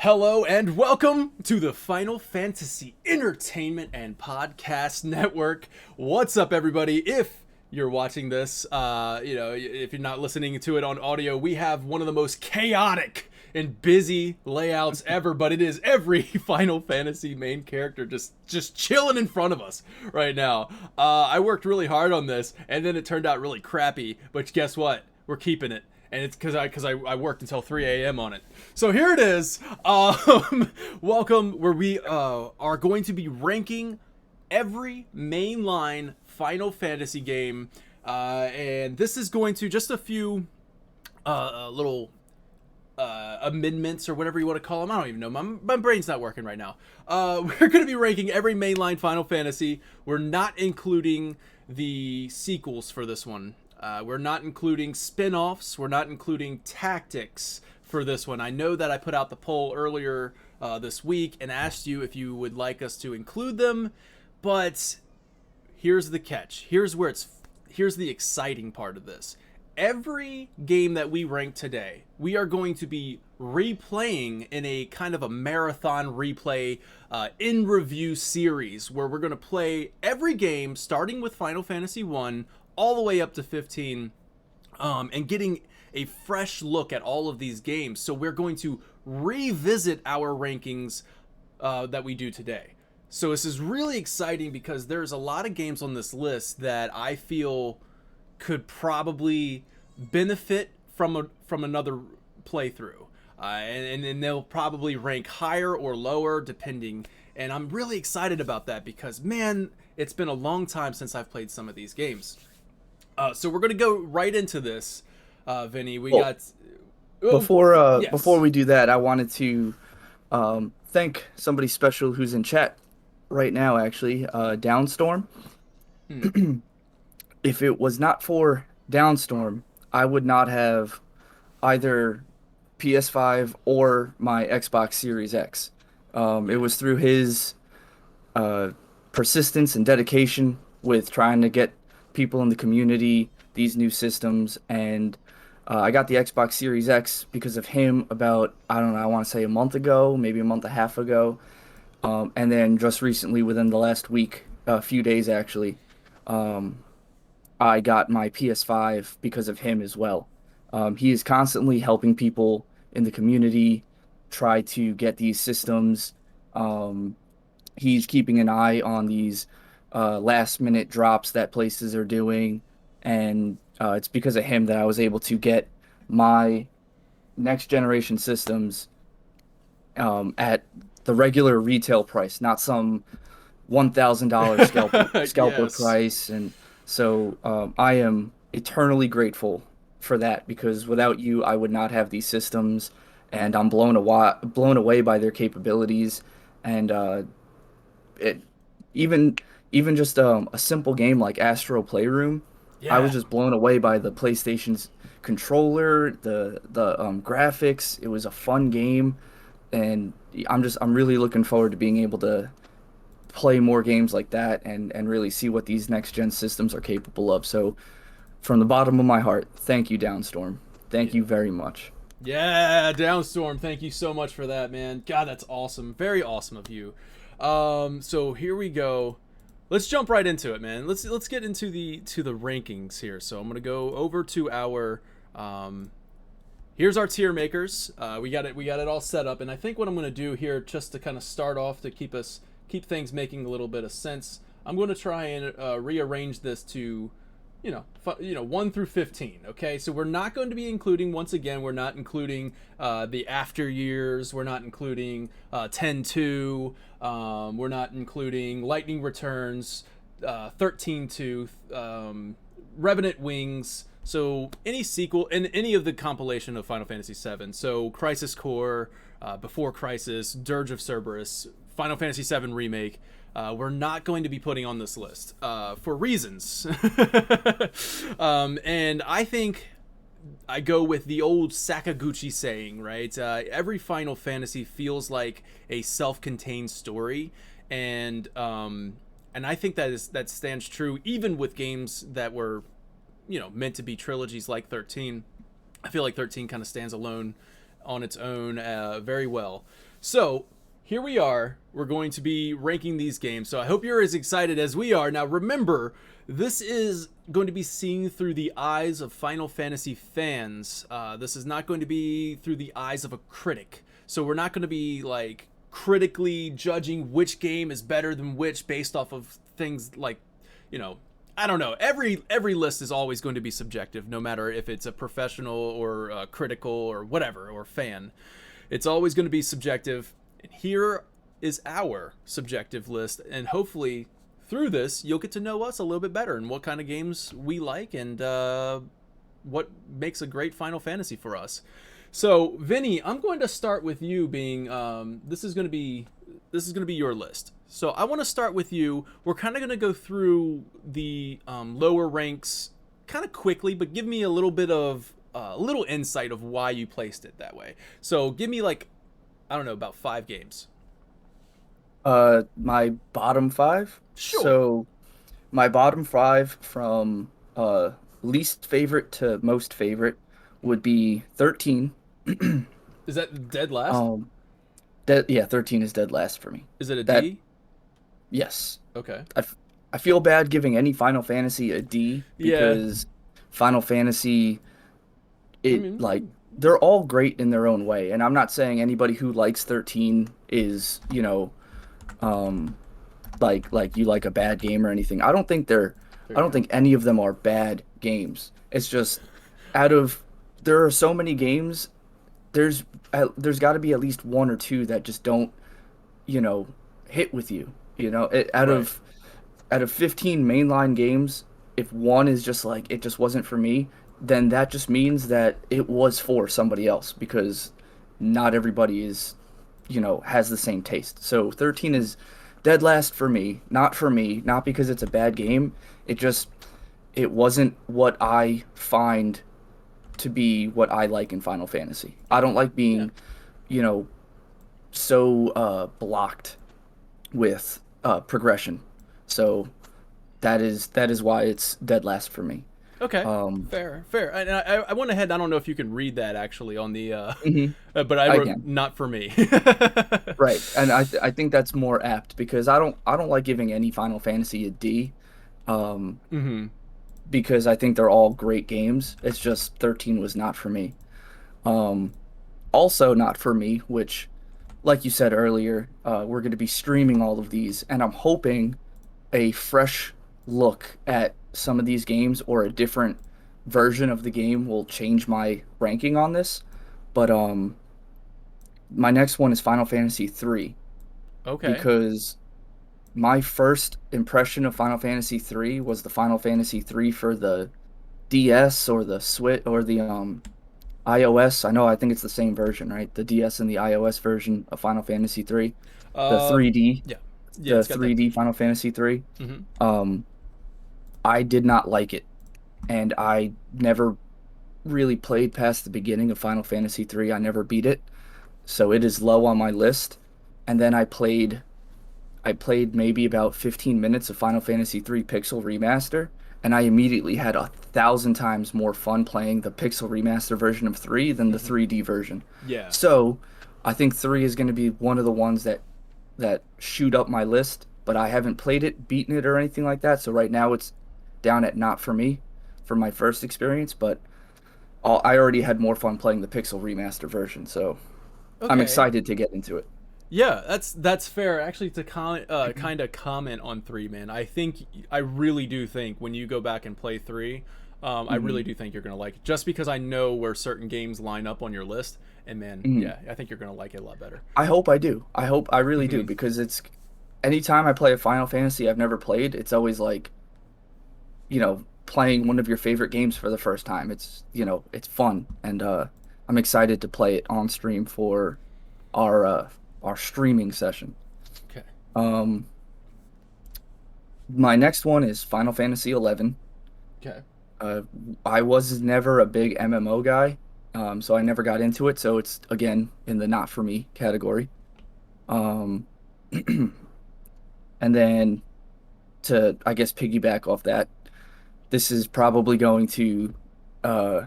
Hello and welcome to the Final Fantasy Entertainment and Podcast Network. What's up, everybody? If you're watching this, if you're not listening to it on audio, we have one of the most chaotic and busy layouts ever, but it is every Final Fantasy main character just chilling in front of us right now. I worked really hard on this, and then it turned out really crappy, but guess what? We're keeping it. And it's because I worked until 3 a.m. on it. So here it is. Welcome, where we are going to be ranking every mainline Final Fantasy game. And this is going to just a few little amendments or whatever you want to call them. I don't even know. My brain's not working right now. We're going to be ranking every mainline Final Fantasy. We're not including the sequels for this one. We're not including spin-offs. We're not including tactics for this one. I know that I put out the poll earlier this week and asked you if you would like us to include them, but here's the catch. Here's the exciting part of this. Every game that we rank today, we are going to be replaying in a kind of a marathon replay in review series where we're going to play every game starting with Final Fantasy 1 all the way up to 15, and getting a fresh look at all of these games. So we're going to revisit our rankings that we do today. So this is really exciting because there's a lot of games on this list that I feel could probably benefit from another playthrough, and they'll probably rank higher or lower depending. And I'm really excited about that because, man, it's been a long time since I've played some of these games. So we're gonna go right into this, Vinny. Before we do that, I wanted to thank somebody special who's in chat right now. Actually, Downstorm. If it was not for Downstorm, I would not have either PS5 or my Xbox Series X. It was through his persistence and dedication with trying to get people in the community these new systems, and I got the Xbox Series X because of him about, I don't know, I want to say a month ago, maybe a month and a half ago, and then just recently, within the last week, a few days actually, I got my PS5 because of him as well. He is constantly helping people in the community try to get these systems. He's keeping an eye on these last minute drops that places are doing, and it's because of him that I was able to get my next generation systems at the regular retail price, not some $1,000 scalper Yes. price. And so I am eternally grateful for that, because without you I would not have these systems, and I'm blown away by their capabilities. And it even just a simple game like Astro Playroom, I was Yeah. just blown away by the PlayStation's controller, the graphics. It was a fun game, and I'm really looking forward to being able to play more games like that and really see what these next gen systems are capable of. So from the bottom of my heart, thank you, Downstorm. Thank you very much. Yeah, Downstorm, thank you so much for that, man. God, that's awesome. Very awesome of you. So here we go. Let's jump right into it, man. Let's get into the rankings here. So I'm gonna go over to our here's our tier makers. We got it all set up, and I think what I'm gonna do here, just to kind of start off to keep things making a little bit of sense, I'm gonna try and rearrange this to 1 through 15. Okay, so we're not going to be including, once again, we're not including the after years. We're not including 10-2. We're not including Lightning Returns, 13-2, Revenant Wings. So any sequel and any of the compilation of Final Fantasy VII. So Crisis Core, Before Crisis, Dirge of Cerberus, Final Fantasy VII Remake. We're not going to be putting on this list for reasons. And I think I go with the old Sakaguchi saying, right? Every Final Fantasy feels like a self-contained story, and I think that stands true even with games that were, meant to be trilogies like 13. I feel like 13 kind of stands alone on its own very well. So here we are. We're going to be ranking these games. So I hope you're as excited as we are. Now remember, this is going to be seen through the eyes of Final Fantasy fans. This is not going to be through the eyes of a critic. So we're not going to be like critically judging which game is better than which based off of things like, you know, I don't know. Every list is always going to be subjective, no matter if it's a professional or a critical or whatever or fan. It's always going to be subjective. And here is our subjective list, and hopefully through this you'll get to know us a little bit better and what kind of games we like and what makes a great Final Fantasy for us. So, Vinny, I'm going to start with you. Being this is going to be your list. So I want to start with you. We're kind of going to go through the lower ranks kind of quickly, but give me a little bit of little insight of why you placed it that way. So give me like, I don't know, about 5 games. My bottom five. Sure. So my bottom five from least favorite to most favorite would be 13. Is that dead last? Um, 13 is dead last for me. Is it a That D? Yes. Okay. I feel bad giving any Final Fantasy a D Yeah. because Final Fantasy I it like mean, they're all great in their own way, and I'm not saying anybody who likes 13 is, um like you like a bad game or anything. there I you don't go. think any of them are bad games. It's just out of there are so many games, there's got to be at least one or two that just don't, you know, hit with you. Out Right. of 15 mainline games, if one is just like it just wasn't for me, then that just means that it was for somebody else because not everybody is, has the same taste. So 13 is dead last for me, not because it's a bad game. It just it wasn't what I find to be what I like in Final Fantasy. I don't like Yeah. being, you know, so blocked with progression. So that is why it's dead last for me. Okay. Um, Fair. Fair. I went ahead. I don't know if you can read that actually on the, mhm, but I I wrote can. not for me. Right, and I think that's more apt because I don't like giving any Final Fantasy a D, um, Mm-hmm. because I think they're all great games. It's just 13 was not for me. Um, Also not for me, which, like you said earlier, we're going to be streaming all of these, and I'm hoping a fresh look at some of these games or a different version of the game will change my ranking on this. But my next one is Final Fantasy 3 Okay. because my first impression of Final Fantasy 3 was the Final Fantasy 3 for the DS or the Switch or the iOS. I think it's the same version, right? The DS and the iOS version of Final Fantasy 3, the Uh, 3D, yeah. Yeah, the it's got that. 3D Final Fantasy 3. Mm-hmm. Um, I did not like it, and I never really played past the beginning of Final Fantasy 3. I never beat it, so it is low on my list. And then I played maybe about 15 minutes of Final Fantasy 3 Pixel Remaster, and I immediately had 1,000 times more fun playing the Pixel Remaster version of 3 than the Mm-hmm. 3D version. Yeah. So, I think 3 is going to be one of the ones that shoot up my list, but I haven't played it, beaten it, or anything like that. So right now it's down at not for me for my first experience, but I already had more fun playing the Pixel Remaster version, so I'm Okay. excited to get into it. Yeah, that's fair. Actually, to kind of comment on 3, man. I really do think when you go back and play 3, I really Hmm. do think you're gonna like it. Just because I know where certain games line up on your list, and man, Hmm. yeah, I think you're gonna like it a lot better. I hope I do. I really do Hmm. because it's anytime I play a Final Fantasy I've never played, it's always like, playing one of your favorite games for the first time. It's fun and I'm excited to play it on stream for our uh our streaming session. Okay. Um my next one is Final Fantasy 11. Okay. Uh I was never a big MMO guy. So I never got into it, so it's again in the not for me category. Um and then to, I guess, piggyback off that, this is probably going to uh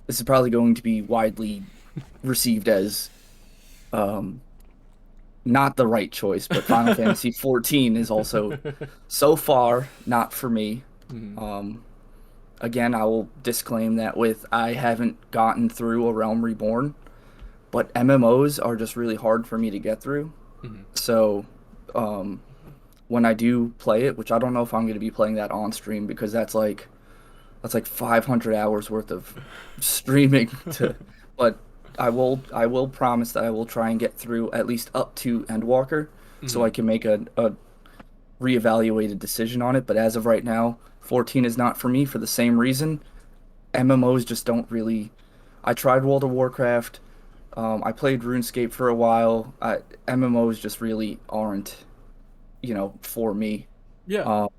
this is probably going to be widely received as um not the right choice, but Final Fantasy 14 is also so far not for me. Mhm. Um, Again, I will disclaim that with I haven't gotten through a Realm Reborn, but MMOs are just really hard for me to get through. Mhm. So, um, when I do play it, which I don't know if I'm going to be playing that on stream because that's like 500 hours worth of streaming to, but I will promise that I will try and get through at least up to Endwalker so I Mhm. can make a reevaluated decision on it. But as of right now, 14 is not for me for the same reason. MMOs just don't really. I tried World of Warcraft. I played RuneScape for a while. MMOs just really aren't, for me. Yeah. Um,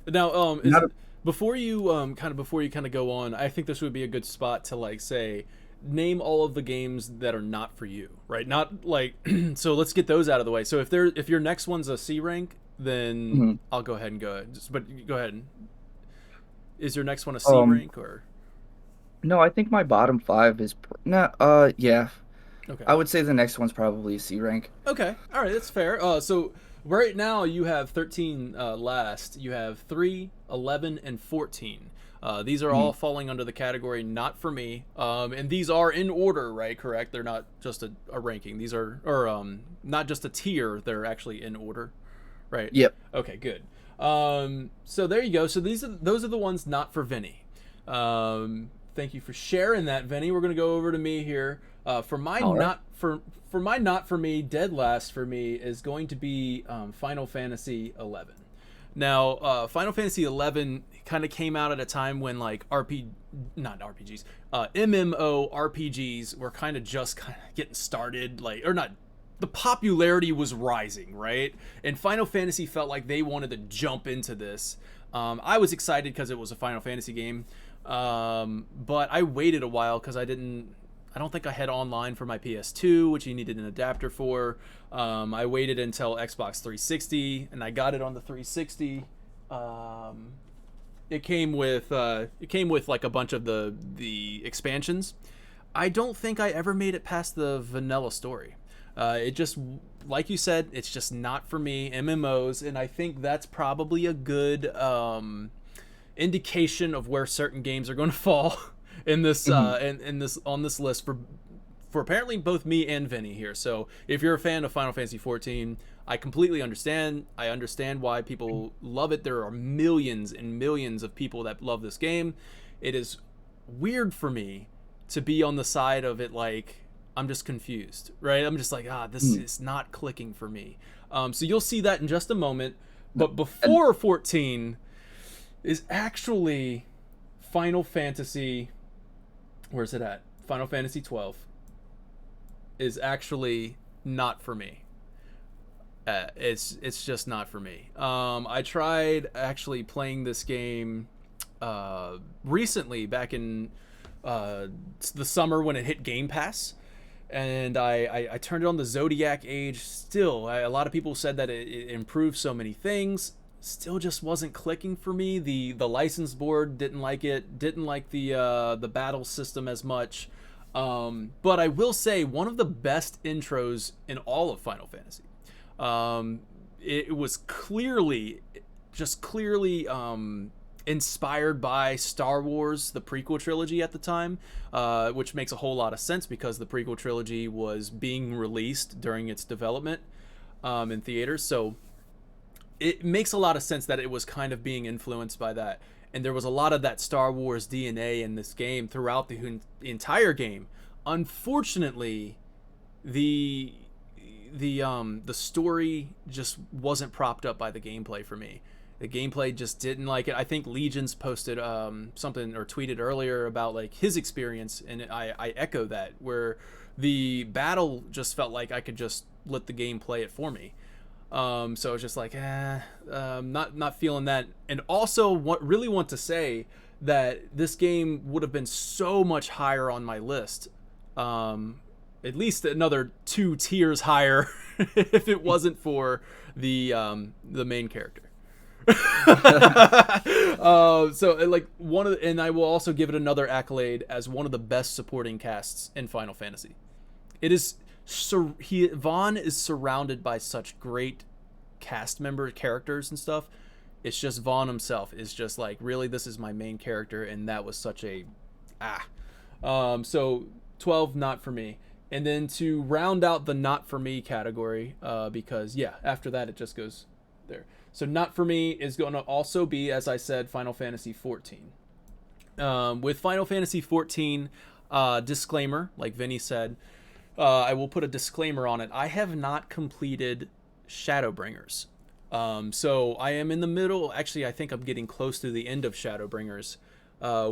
Now, is not it before you kind of go on? I think this would be a good spot to like say, name all of the games that are not for you, right? Not like so. Let's get those out of the way. So if your next one's a C rank, then mhm. I'll go ahead and go. But go ahead. Is your next one a C um, rank or no, I think my bottom five is nah. Yeah, okay? I would say the next one's probably a C rank. Okay, all right, that's fair. So right now you have 13 last. You have 3, 11, and 14. These are all Mhm. falling under the category not for me. And these are in order, right? Correct. They're not just a ranking. These are or not just a tier. They're actually in order, right? Yep. Okay, good. So there you go. So those are the ones not for Vinny. Thank you for sharing that, Vinny. We're gonna go over to me here. All right. For my not for me, dead last for me is going to be Final Fantasy 11. Now, Final Fantasy 11 kind of came out at a time when like not RPGs, MMO RPGs were kind of getting started, like or not. The popularity was rising, right? And Final Fantasy felt like they wanted to jump into this. I was excited because it was a Final Fantasy game, but I waited a while because I don't think I had online for my PS2, which you needed an adapter for. I waited until Xbox 360, and I got it on the 360. Um, it came with like a bunch of the expansions. I don't think I ever made it past the vanilla story. It just, like you said, it's just not for me. MMOs, and I think that's probably a good indication of where certain games are going to fall in this Mhm. in this on this list for apparently both me and Vinny here. So if you're a fan of Final Fantasy 14, I completely understand. I understand why people love it. There are millions and millions of people that love this game. It is weird for me to be on the side of it like I'm just confused, right? I'm just like, this Mhm. is not clicking for me. So you'll see that in just a moment. But And before 14 is actually Final Fantasy. Where's it at? Final Fantasy 12 is actually not for me. It's just not for me. I tried actually playing this game recently, back in the summer when it hit Game Pass, and I turned it on the Zodiac Age. Still, a lot of people said that it improved so many things. Still, just wasn't clicking for me. The license board didn't like it. Didn't like the battle system as much. But I will say one of the best intros in all of Final Fantasy. It was clearly inspired by Star Wars, the prequel trilogy at the time, which makes a whole lot of sense because the prequel trilogy was being released during its development in theaters. So it makes a lot of sense that it was kind of being influenced by that. And there was a lot of that Star Wars DNA in this game throughout the entire game. Unfortunately, the the story just wasn't propped up by the gameplay for me. The gameplay just didn't like it. I think Legions posted something or tweeted earlier about like his experience, and I echo that, where the battle just felt like I could just let the game play it for me. So it's just like, not feeling that. And also, what really want to say that this game would have been so much higher on my list, at least another 2 tiers higher, if it wasn't for the main character. So like and I will also give it another accolade as one of the best supporting casts in Final Fantasy. It is Vaughn is surrounded by such great cast member characters and stuff. It's just Vaughn himself is just like, really, this is my main character, and that was such a ah. So 12, not for me. And then to round out the not for me category, because yeah, after that it just goes there. So not for me is going to also be, as I said, Final Fantasy 14. With Final Fantasy 14, disclaimer, like Vinny said, I will put a disclaimer on it. I have not completed Shadowbringers. So I am in the middle. Actually, I think I'm getting close to the end of Shadowbringers,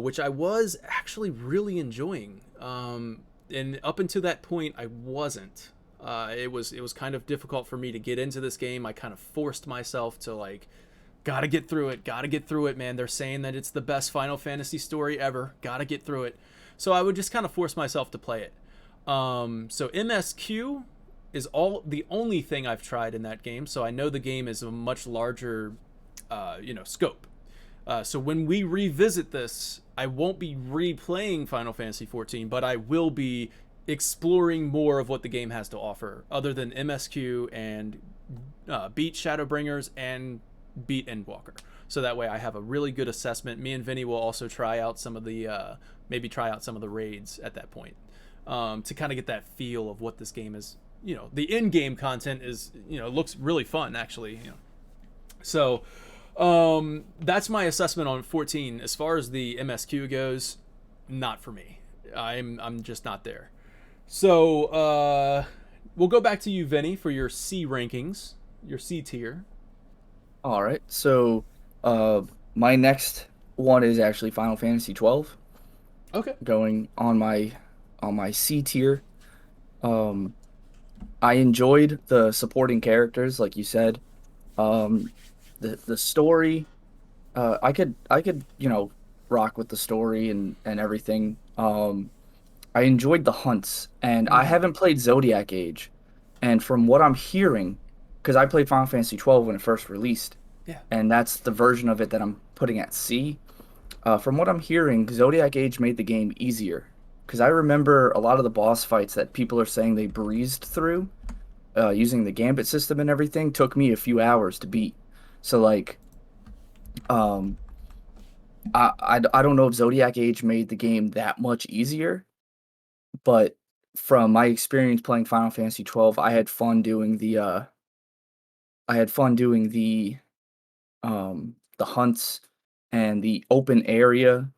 which I was actually really enjoying. And up until that point, I wasn't. It was kind of difficult for me to get into this game. I kind of forced myself to like, gotta get through it, man. They're saying that it's the best Final Fantasy story ever. Gotta get through it. So I would just kind of force myself to play it. So MSQ is the only thing I've tried in that game. So I know the game is a much larger, scope. So when we revisit this, I won't be replaying Final Fantasy 14, but I will be exploring more of what the game has to offer, other than MSQ and beat Shadowbringers and beat Endwalker. So that way I have a really good assessment. Me and Vinny will also try out some of the raids at that point, to kind of get that feel of what this game is. The in-game content is, looks really fun actually. So that's my assessment on 14. As far as the MSQ goes, not for me. I'm just not there. So we'll go back to you, Vinny, for your C rankings, your C tier. All right. So, my next one is actually Final Fantasy 12, Okay. going on my C tier. Um, I enjoyed the supporting characters, like you said. Um, the story, I could rock with the story and everything. I enjoyed the hunts, and I Mm-hmm. haven't played Zodiac Age, and from what I'm hearing, because I played Final Fantasy 12 when it first released, Yeah. and that's the version of it that I'm putting at C. From what I'm hearing, Zodiac Age made the game easier, because I remember a lot of the boss fights that people are saying they breezed through, using the gambit system and everything, took me a few hours to beat. So like, um, I don't know if Zodiac Age made the game that much easier, but from my experience playing Final Fantasy 12, I had fun doing the hunts and the open area.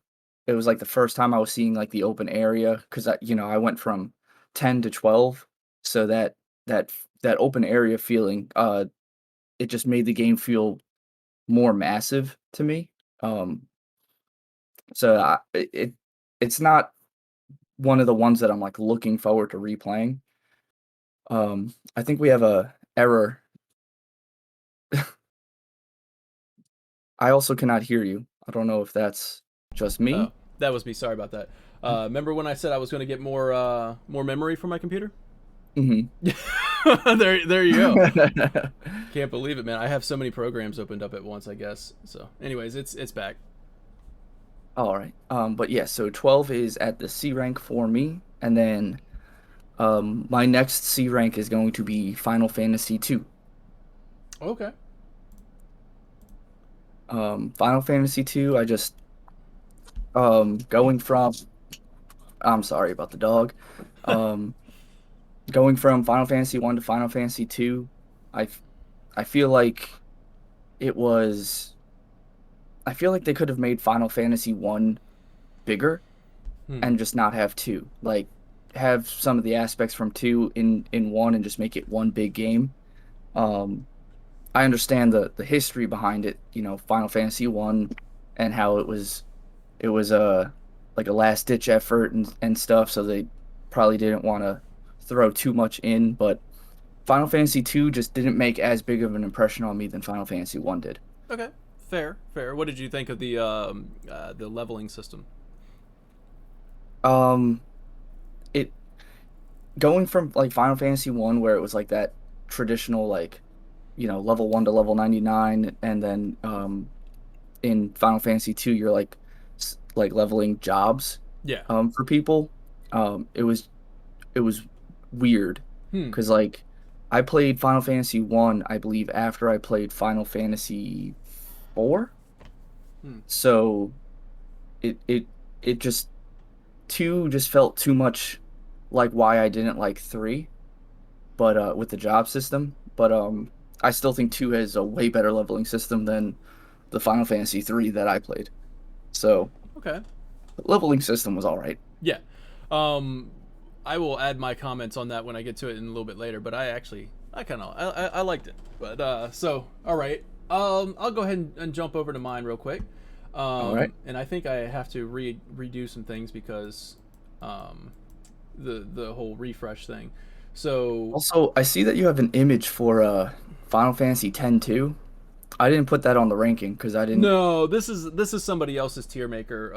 It was like the first time I was seeing like the open area, because I went from 10 to 12, so that open area feeling, it just made the game feel more massive to me. Um, so it's not one of the ones that I'm like looking forward to replaying. I think we have a error. I also cannot hear you. I don't know if that's just Oh, me. that was me. Sorry about that. Remember when I said I was going to get more memory for my computer? Mhm. There you go. Can't believe it, man. I have so many programs opened up at once, I guess. So, anyways, it's back. All right. But yeah, so 12 is at the C rank for me, and then my next C rank is going to be Final Fantasy 2. Okay. Final Fantasy 2, I just going from I'm sorry about the dog. Um, Going from Final Fantasy 1 to Final Fantasy 2, I f- I feel like it was I feel like they could have made Final Fantasy 1 bigger Hmm. and just not have 2. Like, have some of the aspects from 2 in 1 and just make it one big game. Um, I understand the history behind it, Final Fantasy 1, and how it was like a last ditch effort and stuff, so they probably didn't want to throw too much in, but Final Fantasy 2 just didn't make as big of an impression on me than Final Fantasy 1 did. Okay. Fair. Fair. What did you think of the leveling system? Um, it Going from like Final Fantasy 1, where it was like that traditional, like, level 1 to level 99, and then in Final Fantasy 2 you're like like leveling jobs Yeah. for people. It was weird. Hmm. because like I played Final Fantasy 1, I believe, after I played Final Fantasy 4. Hmm. So it it it just 2 just felt too much like why I didn't like 3, but with the job system. But I still think 2 has a way better leveling system than the Final Fantasy 3 that I played. So Okay. the leveling system was all right. Yeah. Um, I will add my comments on that when I get to it in a little bit later. But I kind of, I liked it. But so, all right. I'll go ahead and jump over to mine real quick. All right. And I think I have to redo some things because, um, the whole refresh thing. So Also, I see that you have an image for Final Fantasy X too. I didn't put that on the ranking because I didn't. no, this is somebody else's tier maker.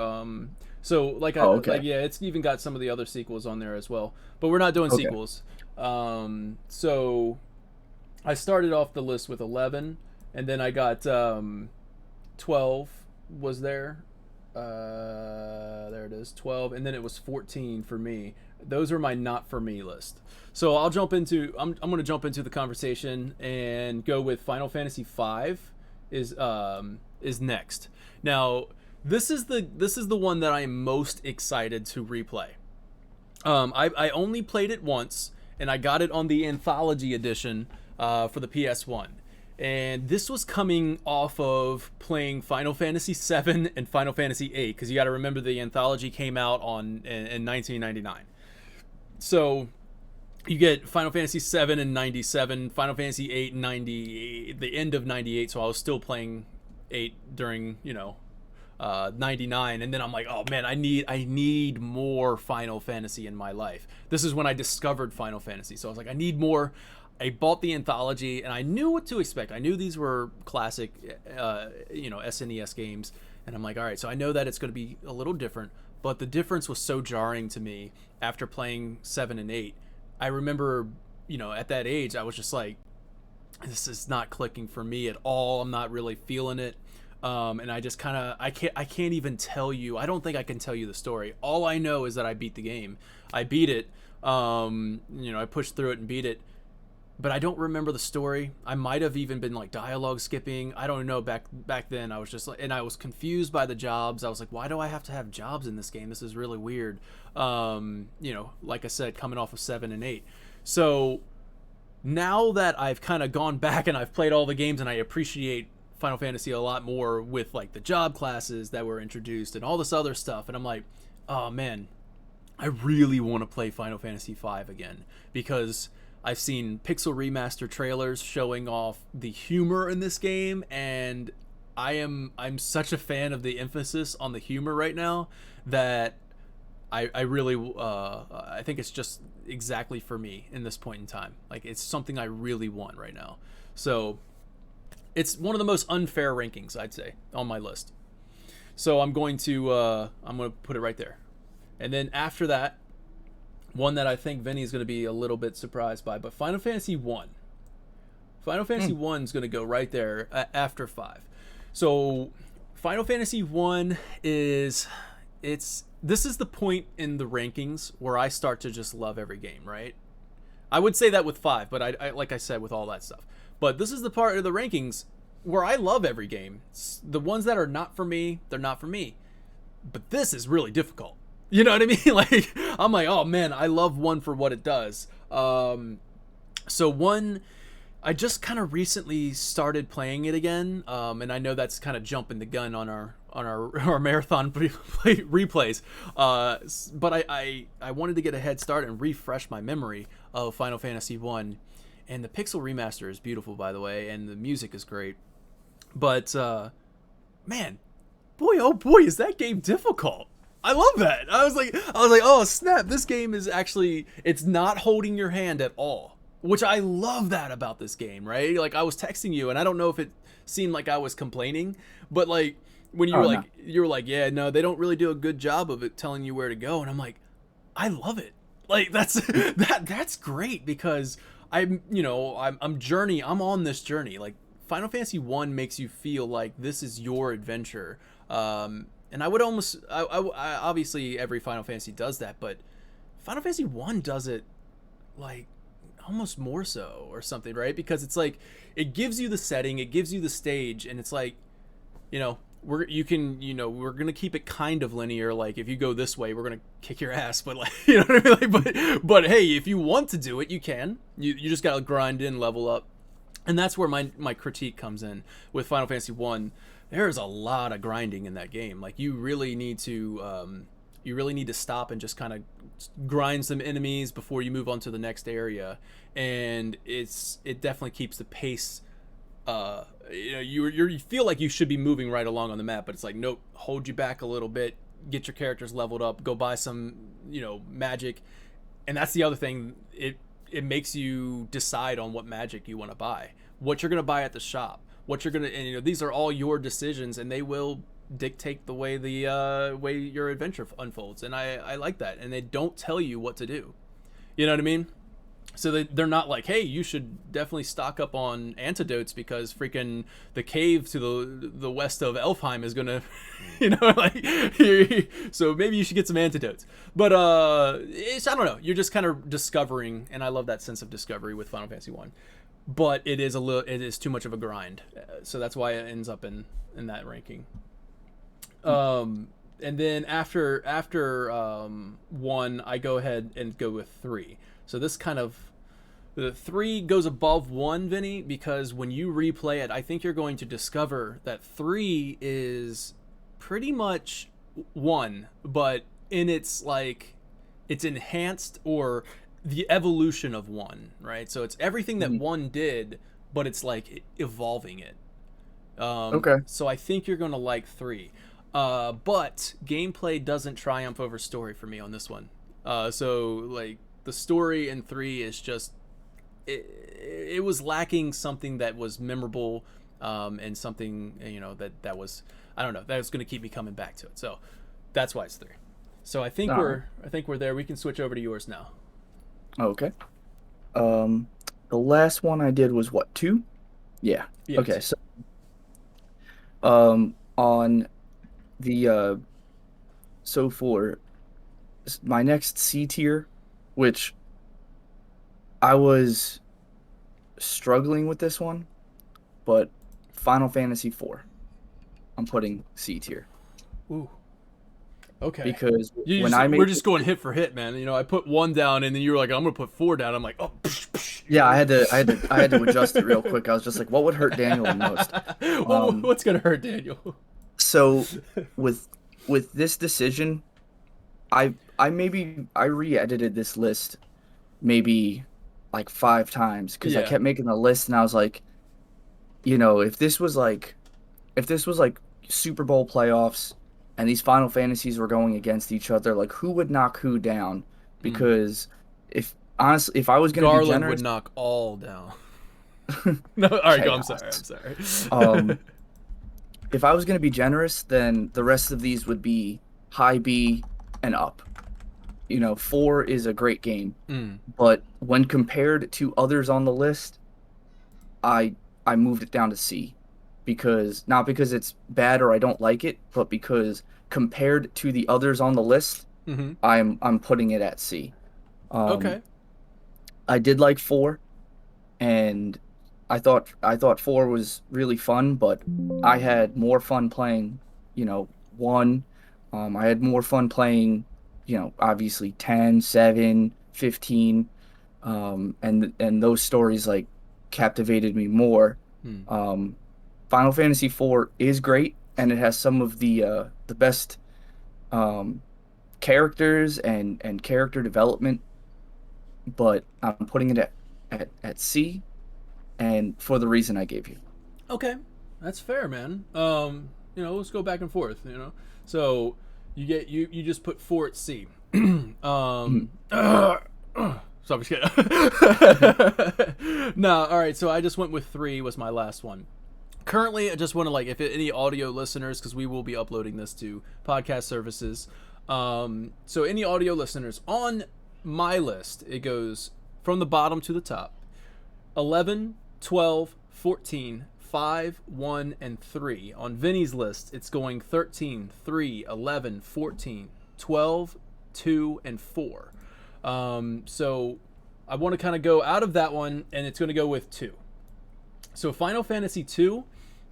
So Oh, like okay. yeah, it's even got some of the other sequels on there as well. But we're not doing Okay. sequels. So I started off the list with 11, and then I got 12 was there. There it is, 12, and then it was 14 for me. Those are my not for me list. So I'm going to jump into the conversation and go with Final Fantasy 5 is next. Now, this is the one that I am most excited to replay. I only played it once, and I got it on the Anthology edition for the PS1. And this was coming off of playing Final Fantasy VII and Final Fantasy VIII, because you got to remember the Anthology came out in 1999. So you get Final Fantasy VII in 97, Final Fantasy VIII in 90, the end of 98. So I was still playing 8 during 99, and then I'm like, oh man, I need more Final Fantasy in my life. This is when I discovered Final Fantasy, so I was like, I need more. I bought the Anthology, and I knew what to expect. I knew these were classic SNES games, and I'm like, all right, so I know that it's going to be a little different, but the difference was so jarring to me after playing 7 and 8. I remember, at that age, I was just like, this is not clicking for me at all. I'm not really feeling it. And I just kind of I can't even tell you. I don't think I can tell you the story. All I know is that I beat the game. I beat it. I pushed through it and beat it. But I don't remember the story. I might have even been like dialogue skipping. I don't know. Back then, I was just like, and I was confused by the jobs. I was like, why do I have to have jobs in this game? This is really weird. Like I said, coming off of 7 and 8. So now that I've kind of gone back and I've played all the games and I appreciate Final Fantasy a lot more with like the job classes that were introduced and all this other stuff, and I'm like, oh man, I really want to play Final Fantasy V again, because I've seen pixel remaster trailers showing off the humor in this game, and I'm such a fan of the emphasis on the humor right now that I really I think it's just exactly for me in this point in time. Like, it's something I really want right now. So it's one of the most unfair rankings, I'd say, on my list. So I'm going to put it right there. And then after that, one that I think Vinny is going to be a little bit surprised by, but Final Fantasy 1. Final Fantasy 1 is going to go right there after 5. So Final Fantasy 1 this is the point in the rankings where I start to just love every game, right? I would say that with 5, but I like I said, with all that stuff. But this is the part of the rankings where I love every game. The ones that are not for me, they're not for me. But this is really difficult. You know what I mean? Like, I'm like, oh man, I love 1 for what it does. So 1, I just kind of recently started playing it again, and I know that's kind of jumping the gun on our marathon replays. But I wanted to get a head start and refresh my memory of Final Fantasy 1. And the pixel remaster is beautiful, by the way, and the music is great. But man, boy, oh boy, is that game difficult. I love that. I was like, oh snap, this game is actually, it's not holding your hand at all. Which I love that about this game, right? Like, I was texting you, and I don't know if it seemed like I was complaining, but like when Oh no. you were like, yeah, no, they don't really do a good job of it telling you where to go, and I'm like, I love it. Like, that's that's great, because I'm on this journey. Like, Final Fantasy 1 makes you feel like this is your adventure. And I would almost I obviously every Final Fantasy does that, but Final Fantasy 1 does it like almost more so or something, right? Because it's like it gives you the setting, it gives you the stage, and it's like, you know, we're gonna keep it kind of linear. Like if you go this way, we're gonna kick your ass. But like, you know what I mean? Like, but hey, if you want to do it, you can. You just gotta grind in, level up, and that's where my critique comes in with Final Fantasy 1. There's a lot of grinding in that game. Like you really need to stop and just kind of grind some enemies before you move on to the next area, and it definitely keeps the pace. You feel like you should be moving right along on the map, but it's like, nope, hold you back a little bit, get your characters leveled up, go buy some, magic. And that's the other thing. It makes you decide on what magic you want to buy, what you're going to buy at the shop, what you're going to, and these are all your decisions, and they will dictate the way way your adventure unfolds. And I like that. And they don't tell you what to do. You know what I mean? So they're not like, hey, you should definitely stock up on antidotes because freaking the cave to the west of Elfheim is gonna, so maybe you should get some antidotes. But I don't know. You're just kind of discovering, and I love that sense of discovery with Final Fantasy 1. But it is too much of a grind, so that's why it ends up in that ranking. And then after 1, I go ahead and go with 3. So this the 3 goes above 1, Vinny, because when you replay it, I think you're going to discover that 3 is pretty much 1, but in its enhanced or the evolution of 1, right? So it's everything that 1 did, but it's like evolving it. Okay. So I think you're going to like 3. But gameplay doesn't triumph over story for me on this one. So like the story in 3 is just it was lacking something that was memorable, and something that was, I don't know, that was going to keep me coming back to it. So that's why it's 3. So I think we're there. We can switch over to yours now. Okay. The last one I did was what, 2? Yeah. Okay. So on the so for my next C tier, which I was struggling with this one, but Final Fantasy 4, I'm putting C tier. Ooh. Okay. Because we're just going hit for hit, man. I put 1 down, and then you were like, "I'm gonna put 4 down." I'm like, "Oh." Yeah, I had to adjust it real quick. I was just like, "What would hurt Daniel the most?" What's gonna hurt Daniel? So, with this decision, I re-edited this list maybe like 5 times because I kept making the list, and I was like, if this was like Super Bowl playoffs and these Final Fantasies were going against each other, like who would knock who down? Because if I was going to be generous, Garland would knock all down. No, all right, go. I'm sorry. If I was going to be generous, then the rest of these would be high B and up. 4 is a great game, but when compared to others on the list, I moved it down to C, not because it's bad or I don't like it, but because compared to the others on the list, I'm putting it at C. Okay. I did like 4, and I thought 4 was really fun, but I had more fun playing, 1. I had more fun playing, obviously 10, 7, 15, and those stories like captivated me more. Final Fantasy 4 is great, and it has some of the best characters and character development, but I'm putting it at C, and for the reason I gave you. Okay, that's fair, man. Let's go back and forth. So you just put 4 at C. So I'm just kidding. No, all right. So I just went with 3 was my last one. Currently, I just want to if any audio listeners, because we will be uploading this to podcast services. So any audio listeners on my list, it goes from the bottom to the top: 11, 12, 14, 5, 1, and 3. On Vinny's list, it's going 13, 3, 11, 14, 12, 2, and 4. So I want to kind of go out of that one, and it's going to go with 2. So Final Fantasy 2,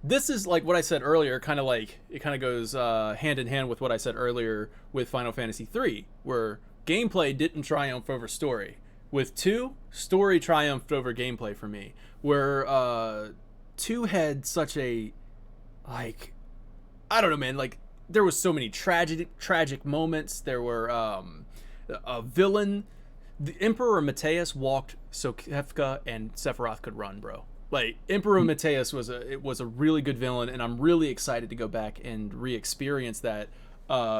this is like what I said earlier, kind of like it kind of goes hand in hand with what I said earlier with Final Fantasy 3, where gameplay didn't triumph over story. With 2, story triumphed over gameplay for me. Where 2 had such a, like, I don't know, man, like there was so many tragic moments. There were a villain. The Emperor Mateus walked so Kefka and Sephiroth could run, bro. Like Emperor Mateus was a really good villain, and I'm really excited to go back and re-experience that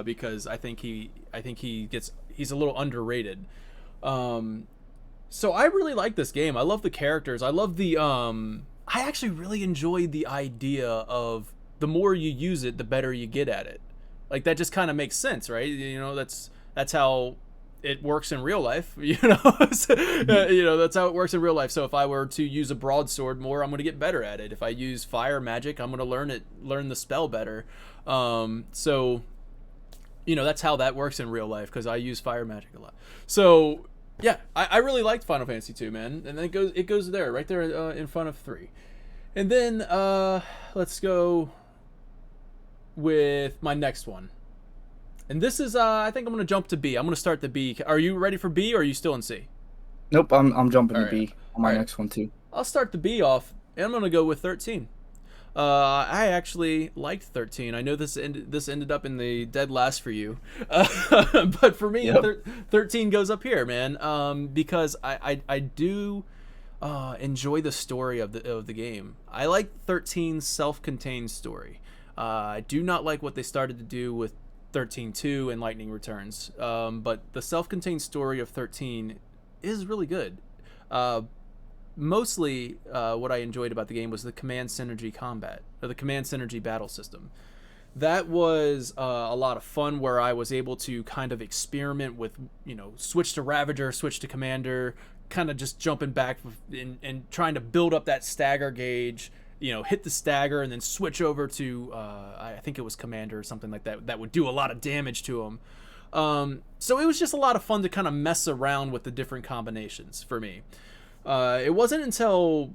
because I think he's a little underrated. So I really like this game. I love the characters. I love the I actually really enjoyed the idea of the more you use it, the better you get at it. Like that just kind of makes sense, right? You know, that's how it works in real life. You know, So, you know that's how it works in real life. So if I were to use a broadsword more, I'm going to get better at it. If I use fire magic, I'm going to learn the spell better. So you know that's how that works in real life because I use fire magic a lot. So yeah, I really liked Final Fantasy 2, man, and then it goes there, right there in front of 3, and then let's go with my next one, and this is I think I'm gonna jump to B. I'm gonna start the B. Are you ready for B, or are you still in C? Nope, I'm jumping All to right, B on all my right. next one too. I'll start the B off, and I'm gonna go with 13. I actually liked 13. I know this ended up in the dead last for you, but for me, Yep. 13 goes up here, man. Because I do enjoy the story of the game. I like 13's self-contained story. I do not like what they started to do with 13.2 and Lightning Returns. But the self-contained story of 13 is really good. Mostly what I enjoyed about the game was the command synergy combat, or the command synergy battle system. That was a lot of fun, where I was able to kind of experiment with, you know, switch to Ravager, switch to Commander, kind of just jumping back and trying to build up that stagger gauge, you know, hit the stagger and then switch over to, I think it was Commander or something like that, that would do a lot of damage to him. So it was just a lot of fun to kind of mess around with the different combinations for me. It wasn't until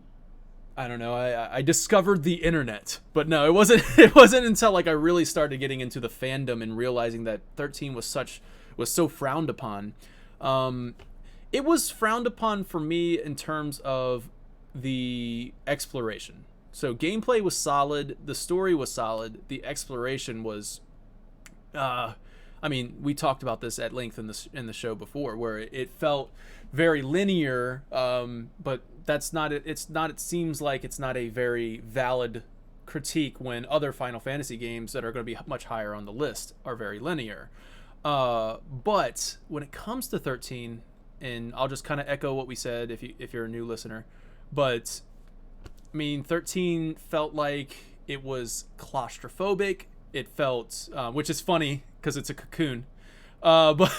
I don't know I discovered the internet, but no, it wasn't. It wasn't until like I really started getting into the fandom and realizing that 13 was so frowned upon. It was frowned upon for me in terms of the exploration. So gameplay was solid, the story was solid, the exploration was I mean, we talked about this at length in the show before, where it felt very linear, but that's not it. It's not. It seems like it's not a very valid critique when other Final Fantasy games that are going to be much higher on the list are very linear. But when it comes to 13, and I'll just kind of echo what we said if you're a new listener, but I mean, 13 felt like it was claustrophobic. It felt, which is funny because it's a cocoon. But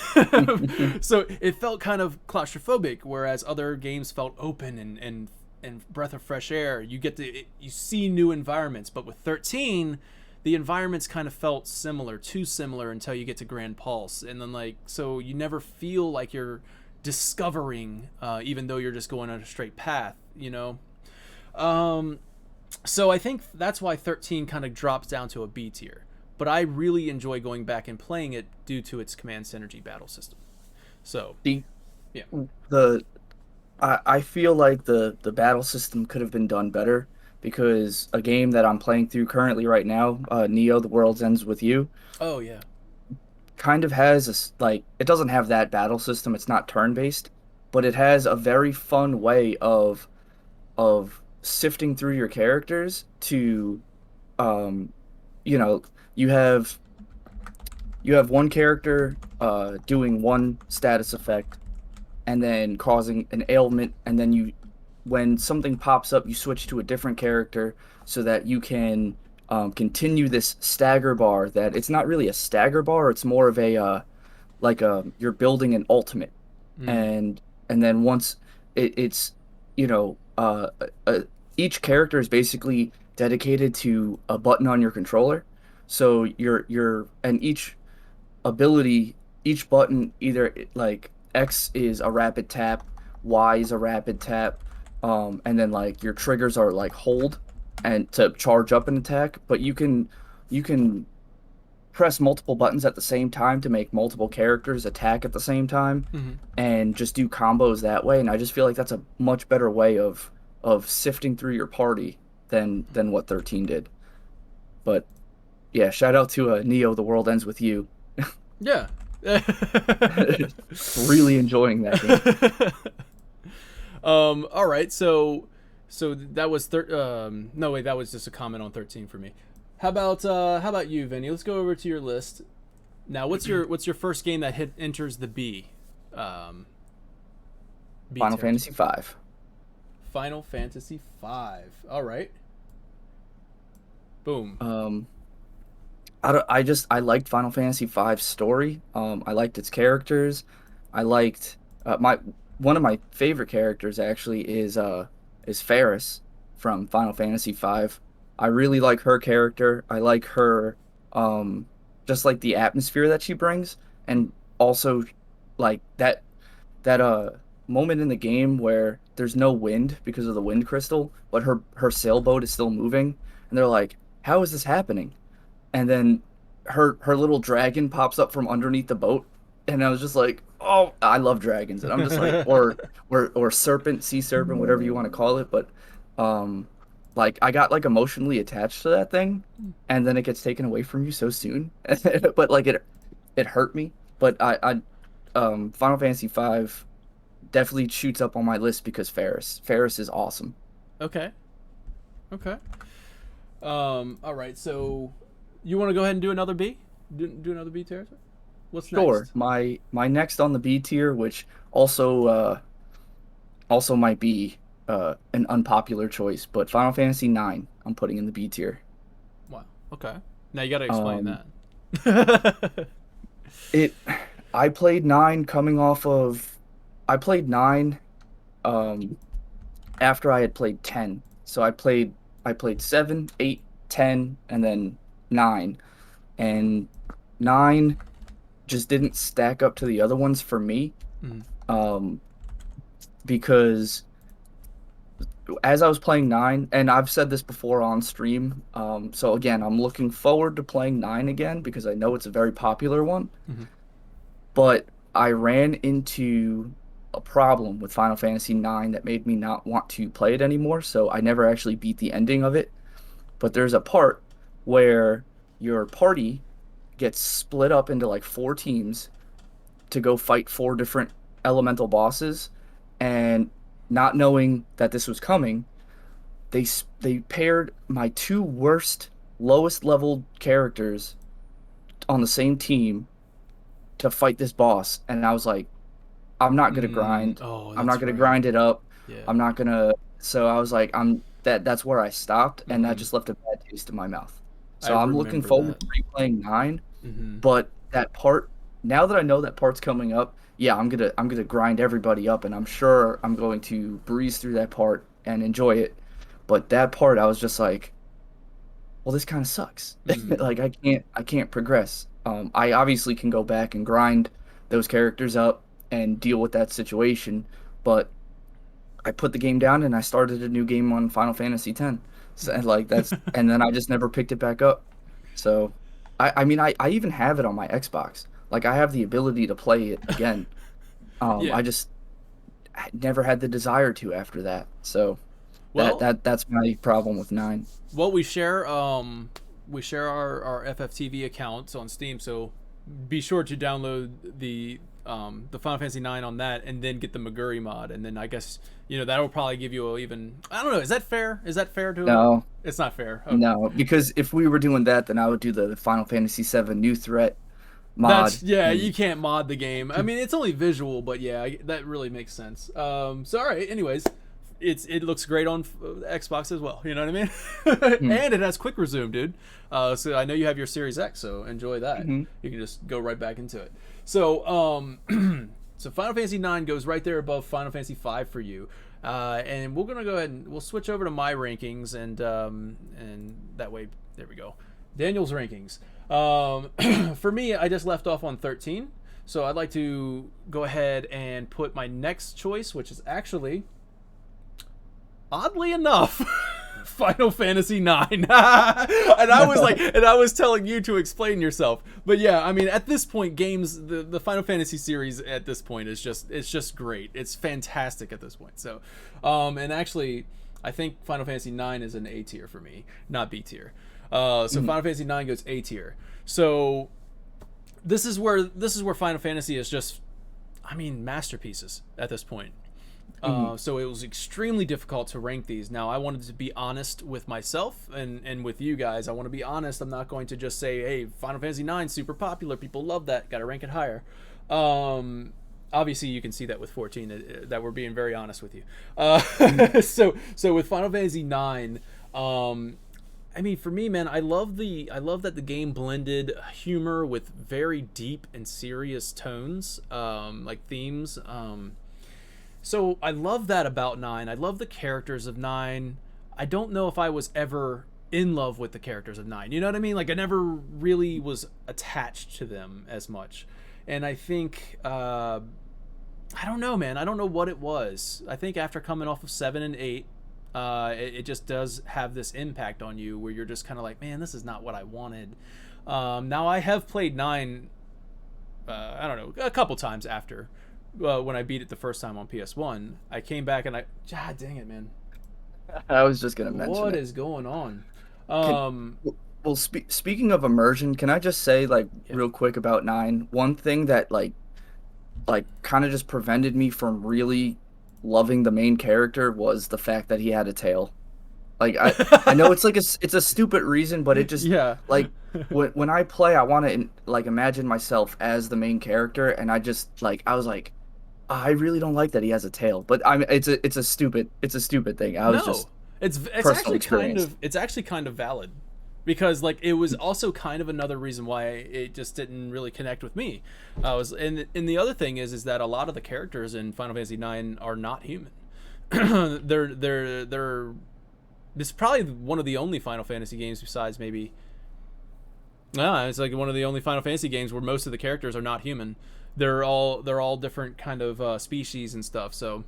so it felt kind of claustrophobic, whereas other games felt open and breath of fresh air. You see new environments, but with 13, the environments kind of felt too similar until you get to Grand Pulse, and then like so you never feel like you're discovering, even though you're just going on a straight path, you know. So I think that's why 13 kind of drops down to a B tier. But I really enjoy going back and playing it due to its command synergy battle system. So, The yeah. the I feel like the battle system could have been done better because a game that I'm playing through currently right now, Neo: The World Ends with You, Oh, yeah. kind of has like it doesn't have that battle system. It's not turn-based, but it has a very fun way of sifting through your characters to um you know, you have one character doing one status effect and then causing an ailment, and then when something pops up, you switch to a different character so that you can continue this stagger bar. That it's not really a stagger bar; it's more of a like you're building an ultimate, Mm. and then once it's you know each character is basically dedicated to a button on your controller, so and each button, either like X is a rapid tap, Y is a rapid tap, and then like your triggers are like hold and to charge up an attack. But you can press multiple buttons at the same time to make multiple characters attack at the same time, Mm-hmm. and just do combos that way. And I just feel like that's a much better way of sifting through your party than what 13 did. But yeah, shout out to Neo. The World Ends with You. Yeah. Really enjoying that game. All right. So that was no wait, that was just a comment on 13 for me. How about you, Vinny? Let's go over to your list. Now, what's your first game that enters the B? B Final territory? Fantasy V. Final Fantasy V. All right. Boom. I liked Final Fantasy V's story. I liked its characters. I liked my one of my favorite characters actually is Ferris from Final Fantasy V. I really like her character. I like her just like the atmosphere that she brings, and also like that moment in the game where there's no wind because of the wind crystal, but her sailboat is still moving, and they're like, "How is this happening?" And then her little dragon pops up from underneath the boat, and I was just like, "Oh, I love dragons." And I'm just like, or serpent, sea serpent, whatever you want to call it, but um, like I got like emotionally attached to that thing, and then it gets taken away from you so soon. But like it hurt me. But Final Fantasy V definitely shoots up on my list because Ferris is awesome. Okay. Okay. All right. So, you want to go ahead and do another B? Do another B territory? What's Sure. next? My next on the B tier, which also might be an unpopular choice, but Final Fantasy IX I'm putting in the B tier. Wow. Okay. Now you got to explain Um, that. it I played nine coming off of I played nine um after I had played 10. So I played 7, 8, 10, and then 9. And 9 just didn't stack up to the other ones for me. Mm, Um because as I was playing 9, and I've said this before on stream, so again, I'm looking forward to playing 9 again because I know it's a very popular one. mhm, But I ran into a problem with Final Fantasy IX that made me not want to play it anymore, so I never actually beat the ending of it. But there's a part where your party gets split up into like four teams to go fight four different elemental bosses, and not knowing that this was coming, they paired my two worst lowest level characters on the same team to fight this boss, and I was like, I'm not gonna grind. Oh, I'm not that's gonna right. grind it up. Yeah. I'm not gonna. So I was like, that's where I stopped, and that Hmm. just left a bad taste in my mouth. I So I'm looking remember forward that. to replaying nine, Hmm. but that part, now that I know that part's coming up, yeah, I'm gonna grind everybody up, and I'm sure I'm going to breeze through that part and enjoy it. But that part, I was just like, well, this kind of sucks. Mm. Like I can't progress. I obviously can go back and grind those characters up and deal with that situation, but I put the game down and I started a new game on Final Fantasy X. So, and, like and then I just never picked it back up. So I mean I even have it on my Xbox. Like I have the ability to play it again. Yeah. I never had the desire to after that. So Well, that's my problem with 9. well, we share our FFTV accounts on Steam, so be sure to download the Final Fantasy 9 on that, and then get the Maguri mod, and then I guess that'll probably give you a even. I don't know. Is that fair? Is that fair to? No, It's not fair. Okay. no, because if we were doing that, then I would do the Final Fantasy VII New Threat mod. That's yeah. You And can't mod the game. I mean, it's only visual, but yeah, that really makes sense. So all right. Anyways, it looks great on Xbox as well. You know what I mean? hmm, And it has quick resume, dude. So I know you have your Series X, so enjoy that. hmm. You can just go right back into it. So so Final Fantasy 9 goes right there above Final Fantasy 5 for you. And we're gonna go ahead and we'll switch over to my rankings, and that way there we go. Daniel's rankings. For me, I just left off on 13. So I'd like to go ahead and put my next choice, which is actually, oddly enough, Final Fantasy 9. And I was telling you to explain yourself. But yeah, I mean, at this point, games, the Final Fantasy series at this point is just great. It's fantastic at this point. So, and actually, I think Final Fantasy 9 is an A tier for me, not B tier. So Final Fantasy 9 goes A tier. So this is where Final Fantasy is just, I mean, masterpieces at this point. So it was extremely difficult to rank these. Now, I wanted to be honest with myself and with you guys. I want to be honest. I'm not going to just say, hey, Final Fantasy 9, super popular. People love that. Got to rank it higher. Obviously, you can see that with 14, that we're being very honest with you. So with Final Fantasy 9, I mean, for me, man, I love that the game blended humor with very deep and serious tones, like themes. So I love that about 9. I love the characters of 9. I don't know if I was ever in love with the characters of 9. You know what I mean? Like, I never really was attached to them as much. And I think, I don't know, man. I don't know what it was. I think after coming off of 7 and 8, it just does have this impact on you where you're just kind of like, man, this is not what I wanted. Now, I have played 9, I don't know, a couple times after. When I beat it the first time on PS1, I came back and God dang it, man. I was just gonna mention what it. is going on. Well, speaking of immersion, can I just say, like, real quick about 9? One thing that like kind of just prevented me from really loving the main character was the fact that he had a tail. Like, I know it's like it's a stupid reason, but it just like when I play, I want to like imagine myself as the main character, and I was like, I really don't like that he has a tail. But it's a stupid thing. I was just it's personal experience. It's actually kind of valid, because like it was also kind of another reason why it just didn't really connect with me. And the other thing is that a lot of the characters in Final Fantasy 9 are not human. they're This is probably one of the only Final Fantasy games besides maybe. No, it's like one of the only Final Fantasy games where most of the characters are not human. They're all different kind of species and stuff. So,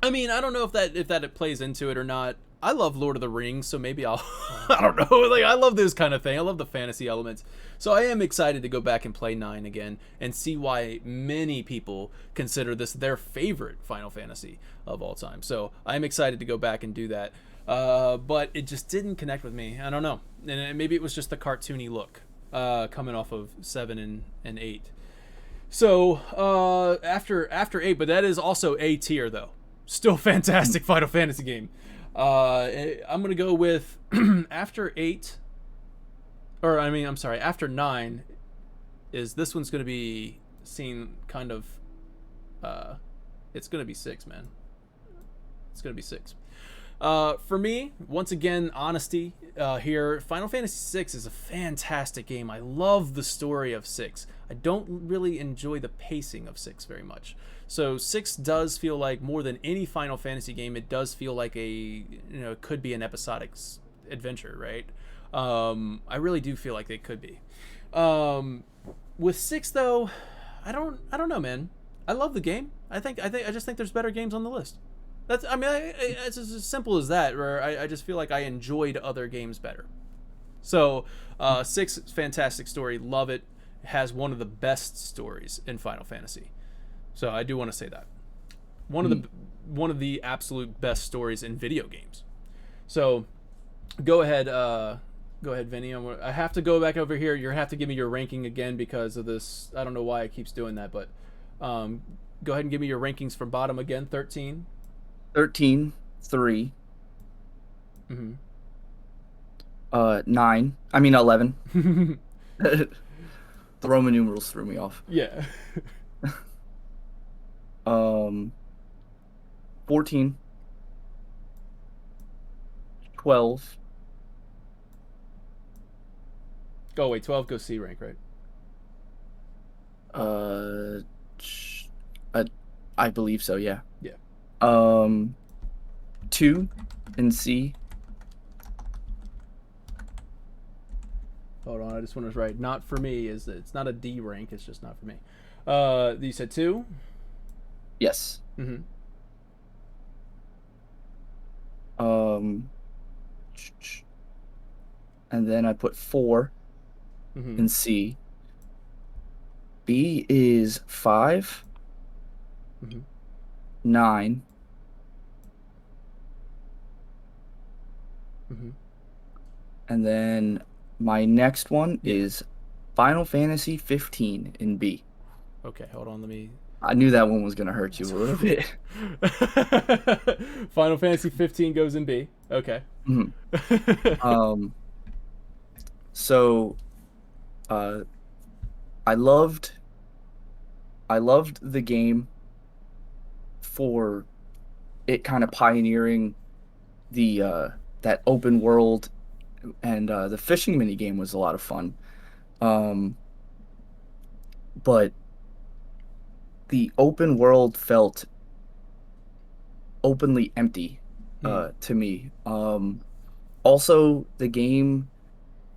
I mean, I don't know if that plays into it or not. I love Lord of the Rings, so maybe I'll. I don't know. Like, I love this kind of thing. I love the fantasy elements. So I am excited to go back and play 9 again and see why many people consider this their favorite Final Fantasy of all time. So I'm excited to go back and do that. But it just didn't connect with me. I don't know. And maybe it was just the cartoony look coming off of 7 and 8. So after 8, but that is also A tier though. Still fantastic Final Fantasy game. I'm gonna go with after 8, or I mean, I'm sorry, after 9 is this one's gonna be seen kind of. It's gonna be 6, man. It's gonna be 6. For me, once again, honesty here. Final Fantasy VI is a fantastic game. I love the story of 6. I don't really enjoy the pacing of 6 very much. So 6 does feel like, more than any Final Fantasy game, it does feel like it could be an episodic adventure, right? I really do feel like it could be. With 6 though, I don't know, man. I love the game. I just think there's better games on the list. It's as simple as that, where I just feel like I enjoyed other games better. So, 6, fantastic story, love it. It has one of the best stories in Final Fantasy. So I do want to say that. One of the absolute best stories in video games. So, go ahead, Vinny. I have to go back over here. You have to give me your ranking again because of this. I don't know why it keeps doing that, but go ahead and give me your rankings from bottom again. 13. 13, 3. 9. I mean 11. The Roman numerals threw me off. Yeah. 14. 12. Oh wait, 12 goes C rank, right? I believe so, yeah. Yeah. 2 in C. Hold on, I just want to write. Not for me. It's not a D rank. It's just not for me. You said 2. Yes. Mm-hmm. Um, and then I put 4 Mm-hmm. in C. B is 5, Mm-hmm. 9, Mm-hmm. and then my next one Yeah. is Final Fantasy 15 in B. Okay, hold on. Let me. I knew that one was gonna hurt you a little bit. Final Fantasy 15 goes in B. Okay. Mhm. Um, so uh, I loved I loved the game for it kind of pioneering the that open world, and the fishing mini game was a lot of fun. Um, but the open world felt openly empty Hmm. to me. Also, the game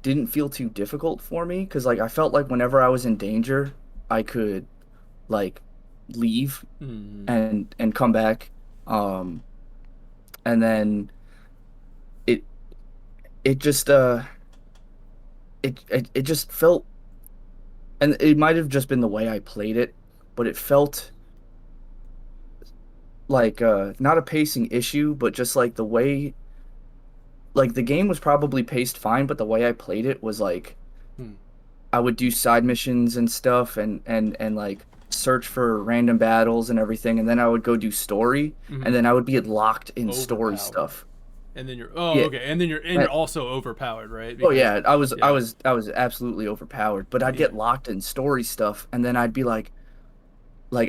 didn't feel too difficult for me because like I felt like whenever I was in danger, I could like leave Hmm. and come back. Um, and then it it just it just felt, and it might have just been the way I played it, but it felt like not a pacing issue, but just like the way, like the game was probably paced fine, but the way I played it was like Hmm. I would do side missions and stuff, and like search for random battles and everything, and then I would go do story, Hmm. and then I would be locked in story Overpowered. stuff. And then you're Yeah. okay, and then you're and- also overpowered, right? oh Because yeah, I was I yeah, was I was absolutely overpowered, but I'd yeah, get locked in story stuff, and then I'd be like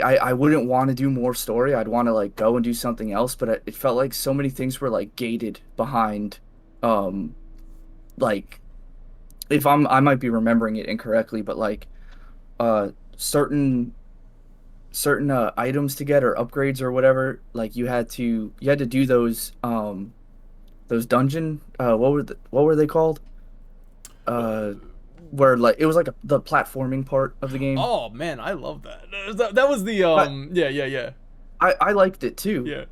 I wouldn't want to do more story. I'd want to like go and do something else, but it felt like so many things were like gated behind, um like, if I might be remembering it incorrectly, but like certain items to get or upgrades or whatever, like you had to do those dungeon, what were they called? Uh where like it was like the platforming part of the game. oh man, I love that. That was the But yeah, yeah, yeah, I liked it too. yeah.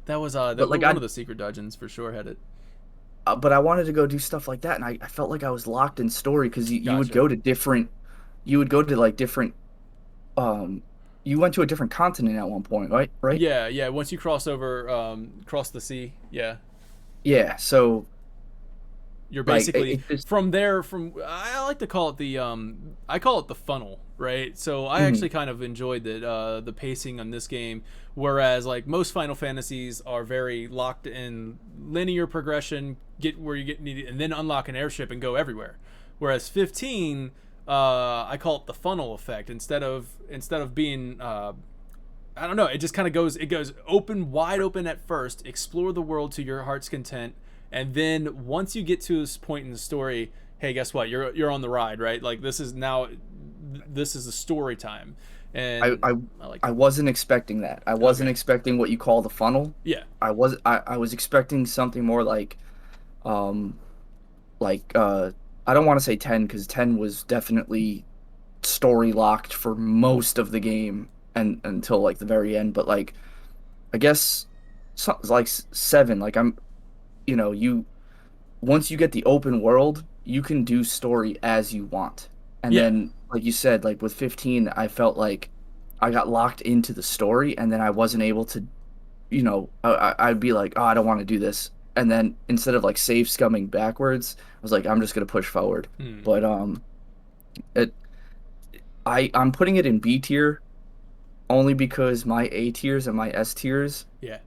That was But like one of the secret dungeons for sure had it. but I wanted to go do stuff like that, and I felt like I was locked in story because you would Gotcha. go to different, you would go to like different, um you went to a different continent at one point, right? Yeah, yeah. Once you cross over, cross the sea, yeah, Yeah, so you're like basically it just from there. From I like to call it the I call it the funnel, right? So I actually mhm, kind of enjoyed the pacing on this game, whereas like most Final Fantasies are very locked in linear progression, get where you get needed, and then unlock an airship and go everywhere. Whereas 15, I call it the funnel effect. Instead of being I don't know. It just kind of goes. It goes open, wide open at first. Explore the world to your heart's content, and then once you get to this point in the story, hey, guess what? You're on the ride, right? Like this is now, this is the story time, I, and I I like I it. wasn't expecting that. I wasn't Okay, expecting what you call the funnel. yeah, I was expecting something more um like I don't want to say 10 because 10 was definitely story locked for most of the game and until like the very end, but like I guess like 7, like you once you get the open world, you can do story as you want. And yeah. then, like you said, like with 15, I felt like I got locked into the story, and then I wasn't able to, I'd be like, oh, I don't want to do this. And then instead of like save scumming backwards, I was like, I'm just gonna push forward. Hmm. But it I'm putting it in B tier only because my A tiers and my S tiers Yeah.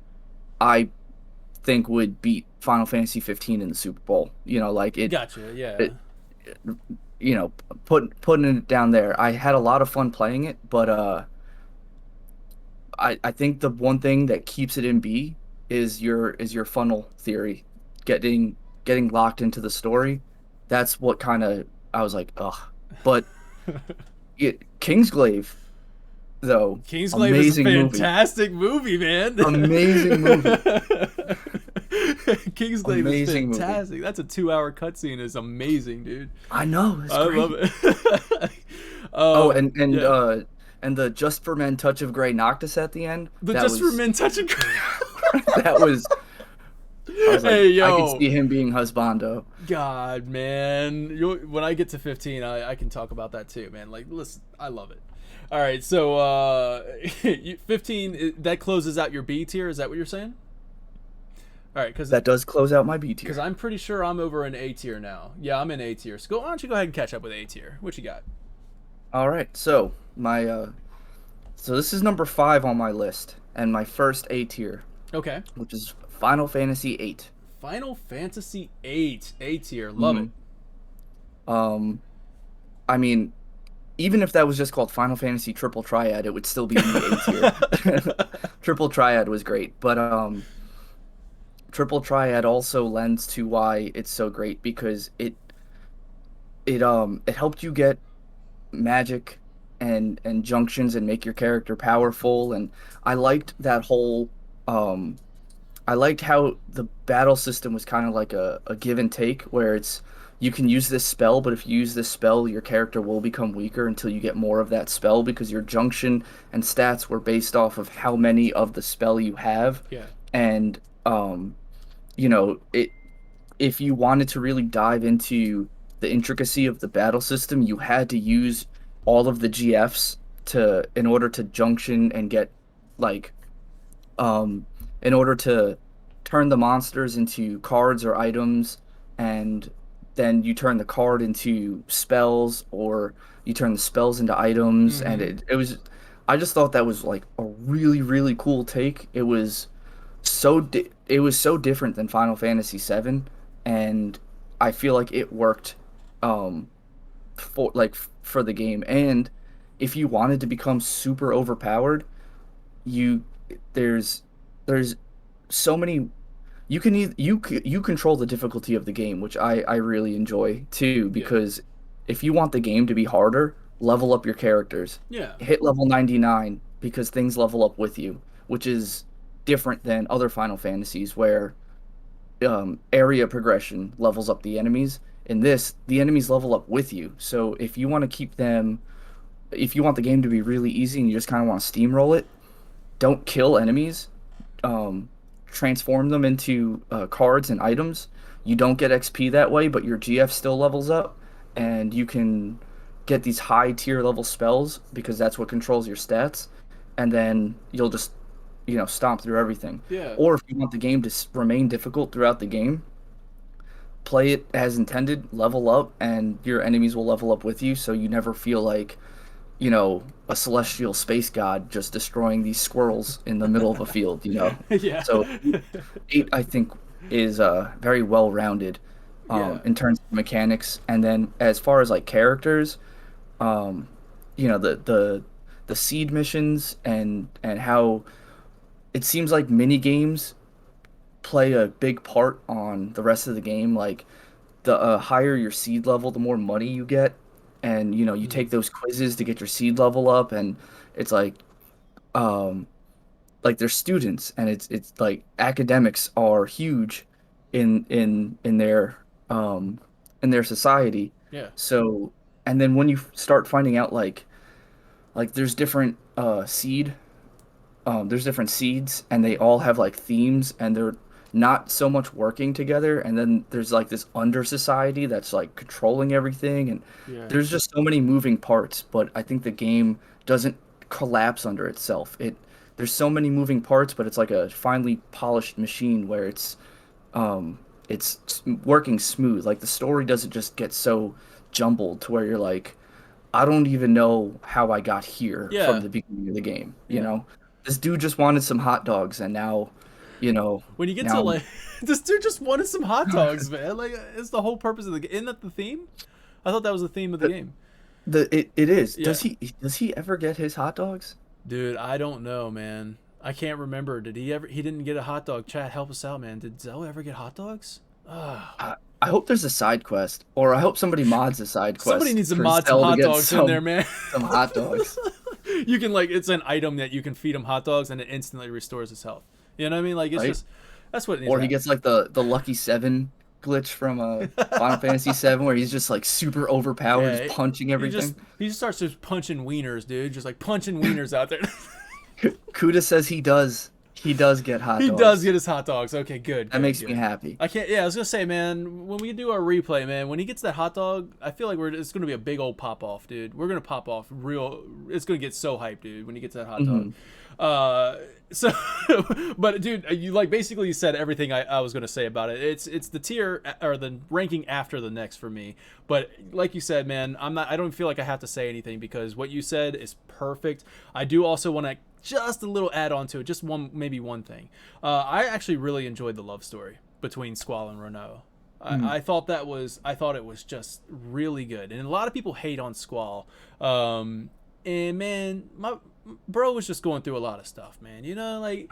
I think would beat Final Fantasy 15 in the Super Bowl. Like Gotcha. Yeah. it putting it down there. I had a lot of fun playing it, but I think the one thing that keeps it in B is your funnel theory, getting getting locked into the story. That's what kind of I was like, ugh. But Kingsglaive, though, Kingsglaive is a amazing movie, fantastic movie, man. amazing movie, Kingsglaive is amazing movie. fantastic. That's a 2-hour cutscene. Is amazing, dude. I know, it's I love great. it. Oh, and Yeah. and the Just for Men touch of gray Noctis at the end. The That Just for was Men touching. that was. I was like, Hey I could yo, see him being husbando. God man, when I get to 15, I can talk about that too, man. Like, listen, I love it. All right, so 15 that closes out your B tier. Is that what you're saying? All right, That does close out my B because tier. I'm pretty sure I'm over in A tier now. Yeah, I'm in A tier. So why don't you go ahead and catch up with A tier? What you got? All right, so my so this is number 5 on my list, and my first A tier, Okay. which is Final Fantasy VIII. Final Fantasy 8, A tier. Love it. Mhm. Um, I mean, even if that was just called Final Fantasy Triple Triad, it would still be in the A tier. Triple Triad was great, but Triple Triad also lends to why it's so great because it helped you get magic and junctions and make your character powerful, and I liked that whole um I liked how the battle system was kind of like a give and take, where it's you can use this spell, but if you use this spell, your character will become weaker until you get more of that spell because your junction and stats were based off of how many of the spell you have. Yeah. And it if you wanted to really dive into the intricacy of the battle system, you had to use all of the GFs to in order to junction and get like um, in order to turn the monsters into cards or items, and then you turn the card into spells, or you turn the spells into items, and Mm-hmm. it was. I just thought that was like a really really cool take. It was so different than Final Fantasy VII, and I feel like it worked um for the game. And if you wanted to become super overpowered, you there's there's so many you can you control the difficulty of the game, which I really enjoy too, Yeah. because if you want the game to be harder, level up your characters. Yeah. Hit level 99 because things level up with you, which is different than other Final Fantasies where area progression levels up the enemies. In this, the enemies level up with you. So if you want the game to be really easy and you just kind of want to steamroll it, don't kill enemies, um, transform them into cards and items. You don't get XP that way, but your GF still levels up, and you can get these high tier level spells because that's what controls your stats, and then you'll just stomp through everything. Yeah. Or if you want the game to remain difficult throughout the game, play it as intended, level up, and your enemies will level up with you, so you never feel like a celestial space god just destroying these squirrels in the middle of a field. Yeah. So eight, I think, is very well rounded Yeah. in terms of mechanics, and then as far as like characters, um, the seed missions and how it seems like mini games play a big part on the rest of the game. Like the higher your seed level, the more money you get, and you Mm-hmm. take those quizzes to get your seed level up, and it's um like they're students, and it's like academics are huge in um their society. Yeah. So, and then when you start finding out like there's different seeds, and they all have like themes, and they're not so much working together, and then there's like this under society that's like controlling everything, and Yeah. there's just so many moving parts, but I think the game doesn't collapse under itself. There's so many moving parts, but it's like a finely polished machine where um working smooth. Like the story doesn't just get so jumbled to where you're like, I don't even know how I got here from Yeah. the beginning of the game, Yeah. This dude just wanted some hot dogs, and you know, When you get to now like, this dude just wanted some hot dogs, man. Like, it's the whole purpose of the game. Isn't that the theme? I thought that was the theme of the the, game. it is. Yeah. Does he ever get his hot dogs? Dude, I don't know, man. I can't remember. Did he ever? He didn't get a hot dog. Chat, help us out, man. Did Zoe ever get hot dogs? Ah, I hope there's a side quest, or I hope somebody mods a side somebody quest needs to for mod some Zell to hot get dogs in there, man. some hot dogs. You can like, it's an item that you can feed him hot dogs and it instantly restores his health. You know what I mean? Like, it's Right? just that's what it needs Or to he happen. gets like the lucky 7 glitch from Final Fantasy VII where he's just like super overpowered, Yeah, just punching everything. he just starts just punching wieners, dude. Just like punching wieners out there. Kuda says he does. He does get hot He does dogs. get his hot dogs. Okay, good, That good, makes me good. happy. I can't. Yeah, I was gonna say, man, when we do our replay, man, when he gets that hot dog, I feel like it's gonna be a big old pop off, dude. We're gonna pop off real. It's gonna get so hyped, dude, when he gets that hot dog. So, but dude, you like basically you said everything I was gonna say about it. It's the tier or the ranking after the next for me. But like you said, man, I don't feel like I have to say anything because what you said is perfect. I do also want to just a little add on to it, just maybe one thing. I actually really enjoyed the love story between Squall and Renault. I thought it was just really good, and a lot of people hate on Squall. And man, my bro was just going through a lot of stuff, man. You know, like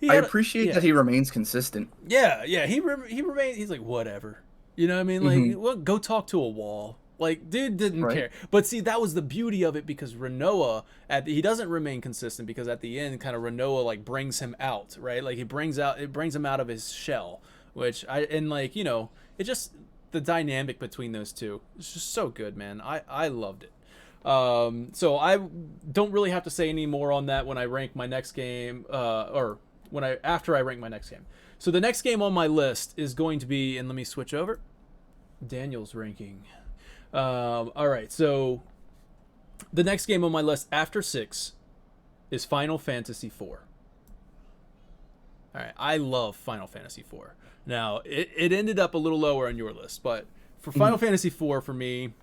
I appreciate that he remains consistent. yeah, he remained. He's like whatever. You know what I mean? Like, well, go talk to a wall. Like, dude didn't care. But see, that was the beauty of it because Renoa, he doesn't remain consistent because at the end, kind of Renoa like brings him out, right? Like it brings him out of his shell, like, you know, it just the dynamic between those two. It's just so good, man. I loved it. So I don't really have to say any more on that when I rank my next game, or after I rank my next game. So the next game on my list is going to be, and let me switch over, Daniel's ranking. All right, so the next game on my list after 6 is Final Fantasy IV. All right, I love Final Fantasy IV. Now, it ended up a little lower on your list, but for Final Fantasy IV, for me,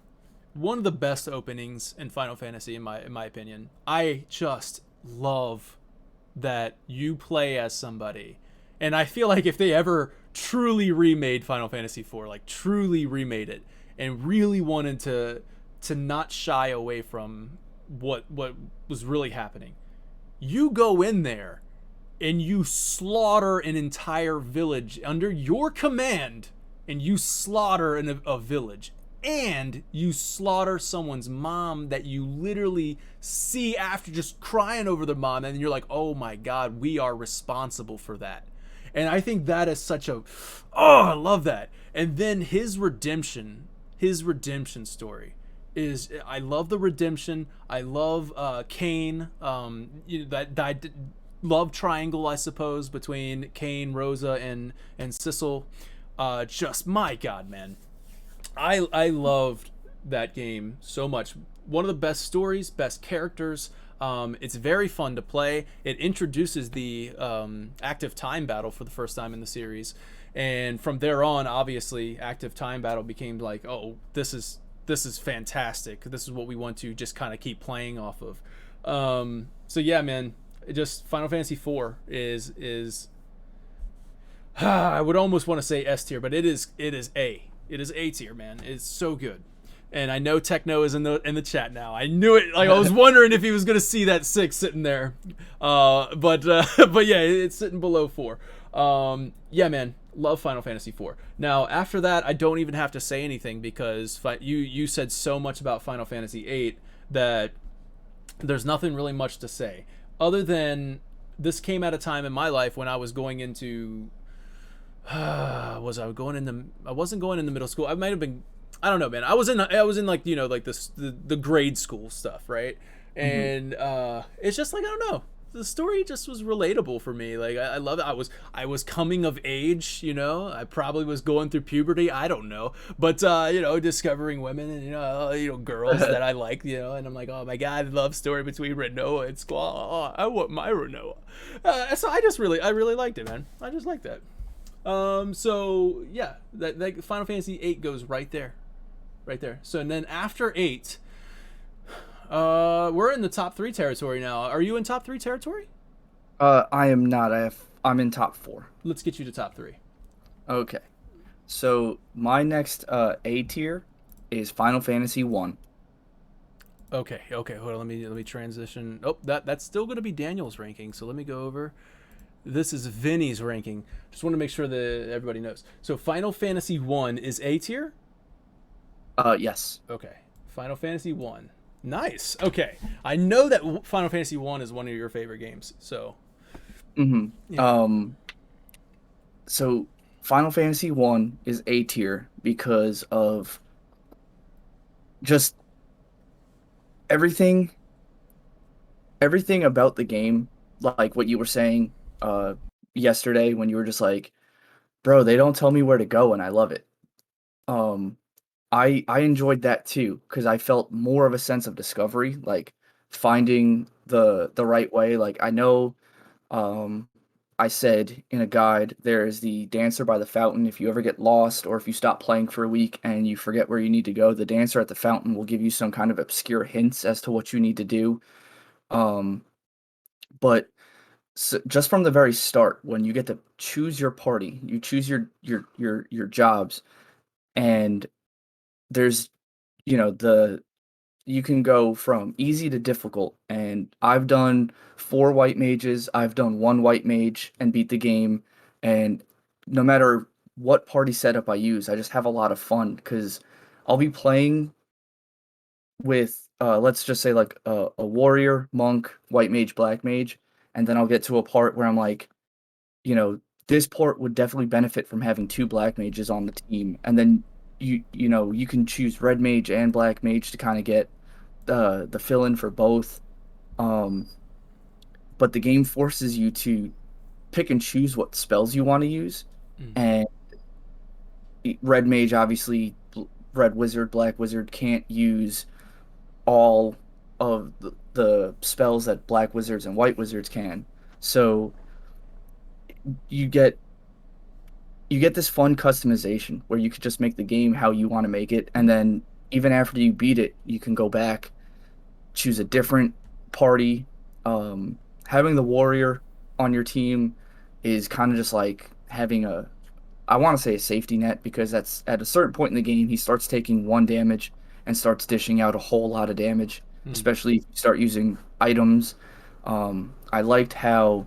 one of the best openings in Final Fantasy, in my opinion. I just love that you play as somebody. And I feel like if they ever truly remade Final Fantasy IV, like truly remade it, and really wanted to not shy away from what was really happening, you go in there and you slaughter an entire village under your command, and you slaughter a village, and you slaughter someone's mom that you literally see after just crying over their mom, and you're like, oh my god, we are responsible for that. And I think that is such a, I love that. And then his redemption story is, I love the redemption. I love Kain, that love triangle, I suppose, between Kain, Rosa, and Sissel. Just, my god, man. I loved that game so much. One of the best stories, best characters. It's very fun to play. It introduces the active time battle for the first time in the series, and from there on, obviously, active time battle became like, oh, this is fantastic. This is what we want to just kind of keep playing off of. So yeah, man, just Final Fantasy IV is I would almost want to say S tier, but it is A. It is A tier, man. It's so good. And I know Techno is in the chat now. I knew it. Like, I was wondering if he was gonna see that 6 sitting there. But yeah, it's sitting below 4. Yeah, man, love Final Fantasy IV. Now after that, I don't even have to say anything because you said so much about Final Fantasy VIII that there's nothing really much to say other than this came at a time in my life when I was going into I wasn't going into middle school. I might have been, I don't know, man. I was in like, you know, like the grade school stuff, right? And it's just like, I don't know. The story just was relatable for me. Like, I love it. I was coming of age, you know. I probably was going through puberty. I don't know, but you know, discovering women and you know girls that I like, you know. And I'm like, oh my god, love story between Renoa and Squall. Oh, I want my Renoa. So I really liked it, man. I just liked that. So yeah, that Final Fantasy VIII goes right there. So and then after 8, we're in the top 3 territory now. Are you in top 3 territory? I am not. I'm in top 4. Let's get you to top 3. Okay. So my next A tier is Final Fantasy 1. Okay. Hold on. Let me transition. Oh, that's still going to be Daniel's ranking. So let me go over. This is Vinny's ranking. Just want to make sure that everybody knows. So Final Fantasy 1 is A tier? Yes. Okay. Final Fantasy 1. Nice. Okay. I know that Final Fantasy 1 is one of your favorite games. So Yeah. So Final Fantasy 1 is A tier because of just everything everything about the game, like what you were saying uh yesterday when you were just like, bro, they don't tell me where to go and I love it. Um I enjoyed that too because I felt more of a sense of discovery, like finding the right way. Like I know, um, I said in a guide there is the dancer by the fountain. If you ever get lost or if you stop playing for a week and you forget where you need to go, the dancer at the fountain will give you some kind of obscure hints as to what you need to do. Um, but just from the very start, when you get to choose your party, you choose your jobs, and there's the you can go from easy to difficult, and I've done 4 white mages, I've done 1 white mage and beat the game, and no matter what party setup I use, I just have a lot of fun because 'cause I'll be playing with, let's just say, like, a warrior, monk, white mage, black mage, and then I'll get to a part where I'm like, you know, this port would definitely benefit from having 2 black mages on the team, and then you can choose red mage and black mage to kinda get the fill in for both. Um, but the game forces you to pick and choose what spells you want to use. Mm. And red mage, obviously, red wizard, black wizard can't use all of the spells that black wizards and white wizards can. So you get you get this fun customization where you could just make the game how you want to make it, and then even after you beat it, you can go back, choose a different party. Having the warrior on your team is kind of just like having I want to say a safety net because that's at a certain point in the game he starts taking 1 damage and starts dishing out a whole lot of damage, Mm. especially if you start using items. I liked how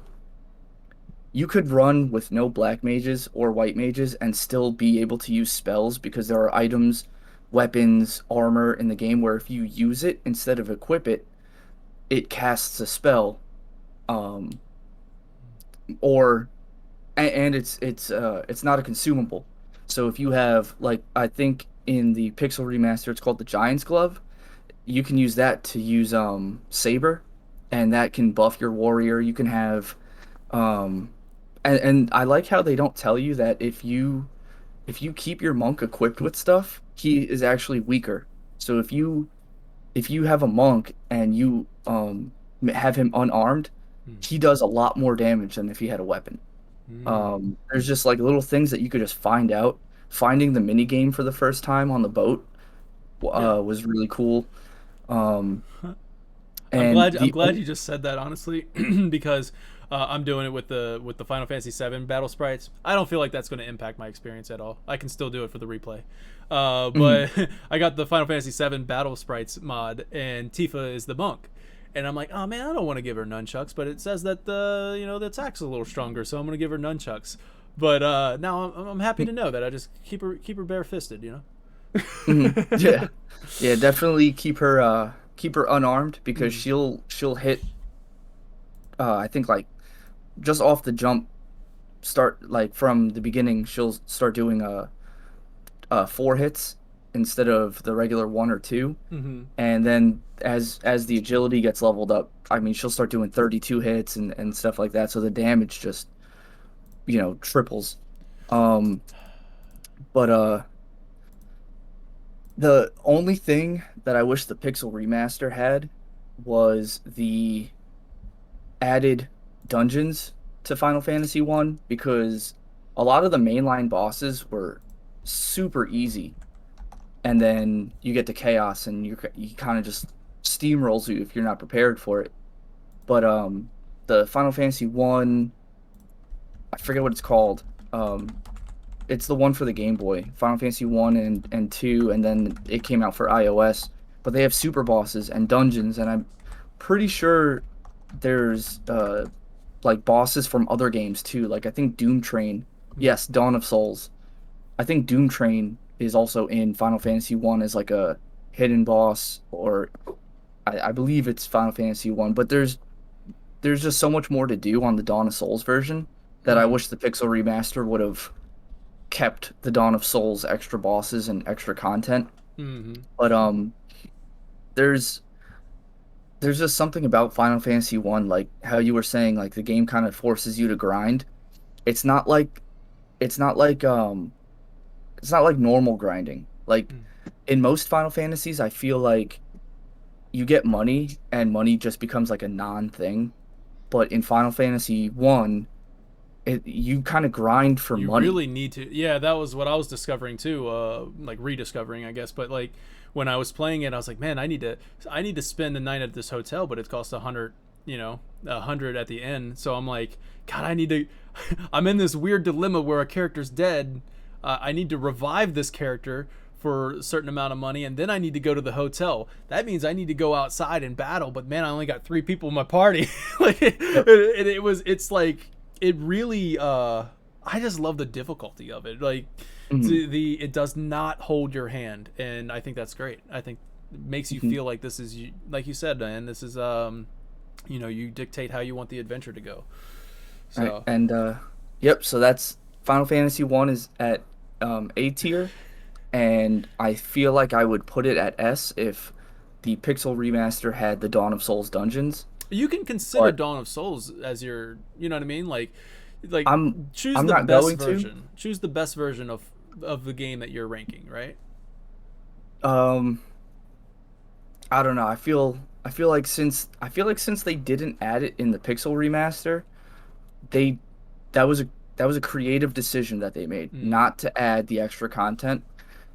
you could run with no black mages or white mages and still be able to use spells because there are items, weapons, armor in the game where if you use it instead of equip it, it casts a spell. Um, or and it's not a consumable. So if you have, like, I think in the Pixel remaster it's called the Giant's Glove, you can use that to use Saber, and that can buff your warrior. You can have um and I like how they don't tell you that if you keep your monk equipped with stuff, he is actually weaker. So if you have a monk and you have him unarmed, Mm. he does a lot more damage than if he had a weapon. Mm. There's just like little things that you could just find out. Finding the mini game for the first time on the boat Yeah. was really cool. Um, I'm and glad. I'm glad you just said that, honestly, because I'm doing it with the Final Fantasy VII battle sprites. I don't feel like that's going to impact my experience at all. I can still do it for the replay. mhm, But I got the Final Fantasy VII battle sprites mod, and Tifa is the monk. And I'm like, oh man, I don't want to give her nunchucks, but it says that the attack's a little stronger, so I'm gonna give her nunchucks. But now I'm happy to know that I just keep her bare fisted, mhm, yeah, yeah, definitely keep her unarmed because Mm. she'll hit I think like just off the jump, start like from the beginning she'll start doing 4 hits instead of the regular 1 or 2. Mm-hmm. And then as the agility gets leveled up, I mean she'll start doing 32 hits and stuff like that. So the damage just, triples. Um but the only thing that I wish the Pixel remaster had was the added dungeons to Final Fantasy 1 because a lot of the mainline bosses were super easy, and then you get to chaos and you kind of just steamrolls you if you're not prepared for it. But the Final Fantasy 1, I forget what it's called. It's the one for the Game Boy, Final Fantasy 1 and 2, and then it came out for iOS. But they have super bosses and dungeons, and I'm pretty sure there's like bosses from other games too. Like I think Doom Train, Mm. yes, Dawn of Souls. I think Doom Train is also in Final Fantasy 1 as like a hidden boss, or I believe it's Final Fantasy 1, but there's just so much more to do on the Dawn of Souls version that I Mm. wish the Pixel remaster would have, kept the Dawn of Souls extra bosses and extra content. Mm-hmm. But there's there's just something about Final Fantasy One, like how you were saying, like the game kind of forces you to grind. It's not like it's not like it's not like normal grinding. Like in most Final Fantasies, I feel like you get money and money just becomes like a non-thing. But in Final Fantasy One, you kind of grind for You money. really need to. Yeah, that was what I was discovering too. Like rediscovering, I guess. But like when I was playing it, I was like, man, I need to spend the night at this hotel, but it costs 100. You know, 100 at the end. So I'm like, God, I need to. I'm in this weird dilemma where a character's dead. I need to revive this character for a certain amount of money, and then I need to go to the hotel. That means I need to go outside and battle. But man, I only got 3 people in my party. Like, Yep. it's like it really. I just love the difficulty of it. Like Mhm. it does not hold your hand, and I think that's great. I think it makes you Mhm. feel like this is like you said, man. This is you dictate how you want the adventure to go. Right. So And yep, so that's Final Fantasy One is at A tier, and I feel like I would put it at S if the Pixel remaster had the Dawn of Souls dungeons. you can consider But Dawn of Souls as your, you know what I mean? Like I'm choose I'm the not best going to. version. Choose the best version of the game that you're ranking, right? Um, I don't know. I feel like since they didn't add it in the Pixel remaster, they that was a creative decision that they made Mm. not to add the extra content.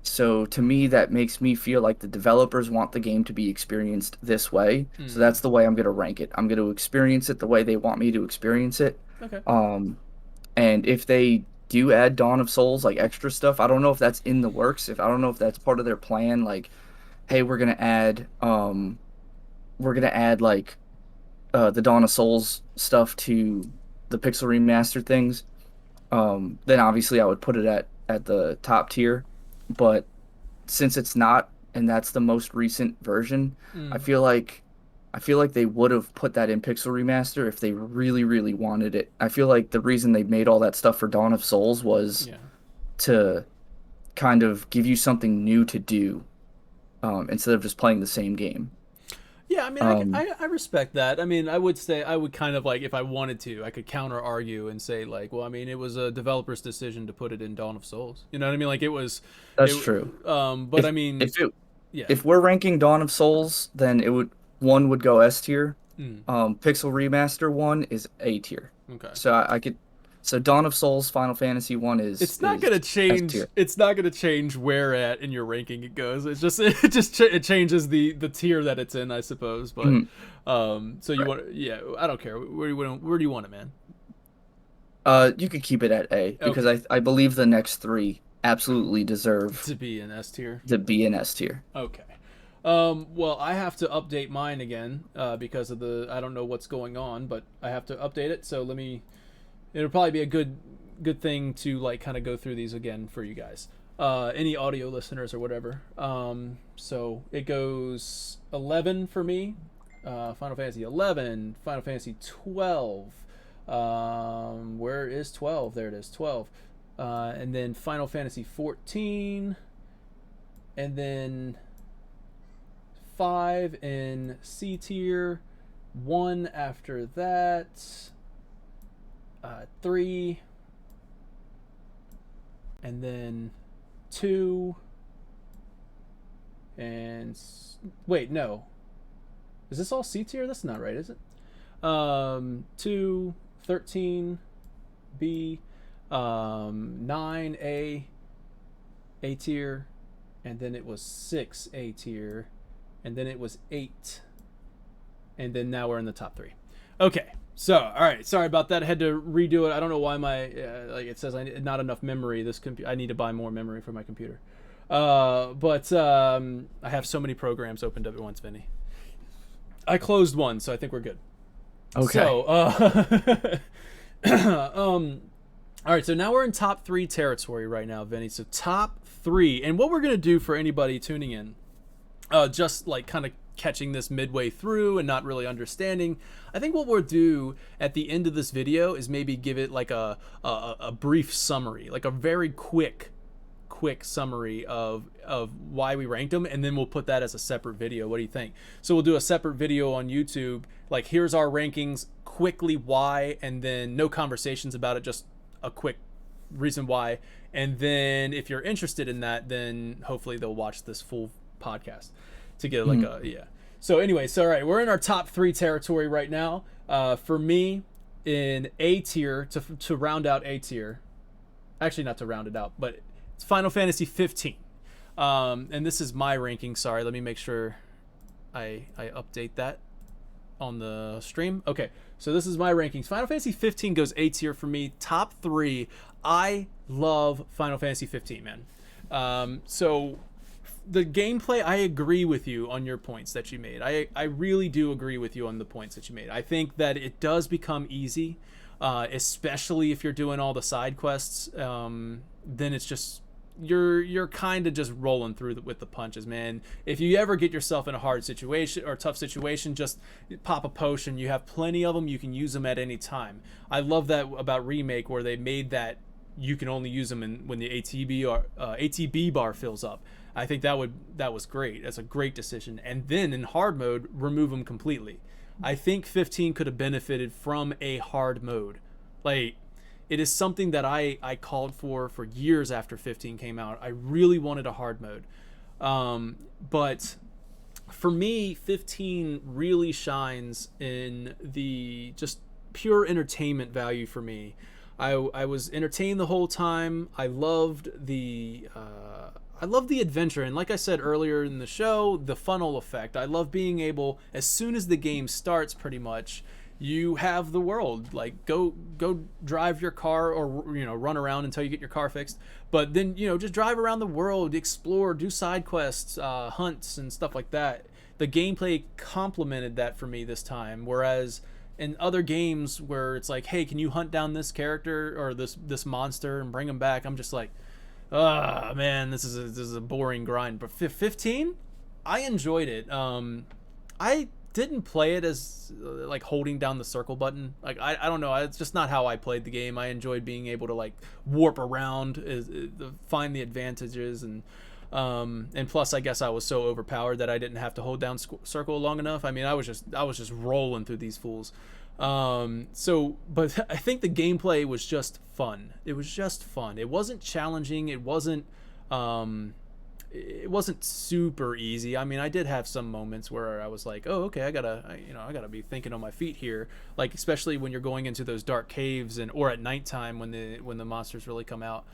So to me, that makes me feel like the developers want the game to be experienced this way. So Mm. that's the way I'm gonna rank it. I'm gonna experience it the way they want me to experience it. Okay. Um, and if they do add Dawn of Souls like extra stuff, I don't know if that's in the works. If I don't know if that's part of their plan. Like, hey, we're gonna add like the Dawn of Souls stuff to the Pixel remastered things. Then obviously I would put it at the top tier. But since it's not, and that's the most recent version, I Mm. feel like I feel like they would have put that in Pixel Remaster if they really, really wanted it. I feel like the reason they made all that stuff for Dawn of Souls was Yeah. to kind of give you something new to do, instead of just playing the same game. Yeah, I mean, Um, I respect that. I mean, I would say I would kind of like if I wanted to, I could counter argue and say like, well, I mean, it was a developer's decision to put it in Dawn of Souls. You know what I mean? Like it was, that's it. true. But If I mean, if it yeah. if we're ranking Dawn of Souls, then it would one would go S tier. Mm. Pixel Remaster one is A tier. Okay. So I could, so Dawn of Souls Final Fantasy one is It's not is gonna S change. tier. It's not gonna change where at in your ranking it goes. It's just it changes the tier that it's in, I suppose. But Mhm. so you Right. want, yeah, I don't care. Where do you want it, man? You could keep it at A because Okay, I believe the next three absolutely deserve to be in S tier. to be in S tier. Okay. Well, I have to update mine again because of the I don't know what's going on, but I have to update it. So let me. It'll probably be a good thing to like kind of go through these again for you guys. Any audio listeners or whatever. So it goes 11 for me. Final Fantasy 11, Final Fantasy 12. Where is 12? There it is, 12. And then Final Fantasy 14, and then 5 in C tier, 1 after that, 3, and then 2, and wait, no. Is this all C tier? That's not right, is it? 2, 13, B, 9, A tier, and then it was 6 A tier, and then it was 8, and then now we're in the top 3. Okay, so all right, sorry about that. I had to redo it. I don't know why my like it says not enough memory. I need to buy more memory for my computer. But I have so many programs opened up at once, Vinny. I closed one, so I think we're good. Okay. So, all right. So now we're in top 3 territory right now, Vinny. So top 3, and what we're gonna do for anybody tuning in, just like kind of catching this midway through and not really understanding, I think what we'll do at the end of this video is maybe give it like a brief summary, like a very quick summary of why we ranked them, and then we'll put that as a separate video. What do you think? So we'll do a separate video on YouTube, like here's our rankings, quickly why, and then no conversations about it, just a quick reason why. And then if you're interested in that, then hopefully they'll watch this full podcast to get like So anyway, so all right, we're in our top 3 territory right now. For me, in A tier, to round out A tier, actually not to round it out, but it's Final Fantasy 15. And this is my ranking. Sorry, let me make sure I update that on the stream. Okay, so this is my rankings. Final Fantasy 15 goes A tier for me. Top 3. I love Final Fantasy 15, man. So the gameplay, I agree with you on your points that you made. I really do agree with you on the points that you made. I think that it does become easy, especially if you're doing all the side quests. Then it's just you're kind of just rolling through with the punches, man. If you ever get yourself in a hard situation or tough situation, just pop a potion. You have plenty of them. You can use them at any time. I love that about Remake, where they made that you can only use them when the ATB bar fills up. I think that was great. That's a great decision. And then in hard mode, remove them completely. I think 15 could have benefited from a hard mode. Like, it is something that I called for years after 15 came out. I really wanted a hard mode. But for me, 15 really shines in the just pure entertainment value for me. I was entertained the whole time. I loved the adventure, and like I said earlier in the show, the funnel effect. I love being able, as soon as the game starts, pretty much, you have the world. Like, go drive your car, or run around until you get your car fixed. But then just drive around the world, explore, do side quests, hunts, and stuff like that. The gameplay complemented that for me this time, whereas in other games where it's like, hey, can you hunt down this character or this monster and bring him back? I'm just like, man, this is a boring grind. But 15, I enjoyed it. I didn't play it as like holding down the circle button. Like, I don't know. It's just not how I played the game. I enjoyed being able to like warp around, find the advantages, and plus I guess I was so overpowered that I didn't have to hold down circle long enough. I mean, I was just rolling through these fools. But I think the gameplay was just fun. It was just fun. It wasn't challenging. It wasn't super easy. I mean, I did have some moments where I was like, oh, okay, I gotta be thinking on my feet here. Like, especially when you're going into those dark caves or at nighttime when the monsters really come out.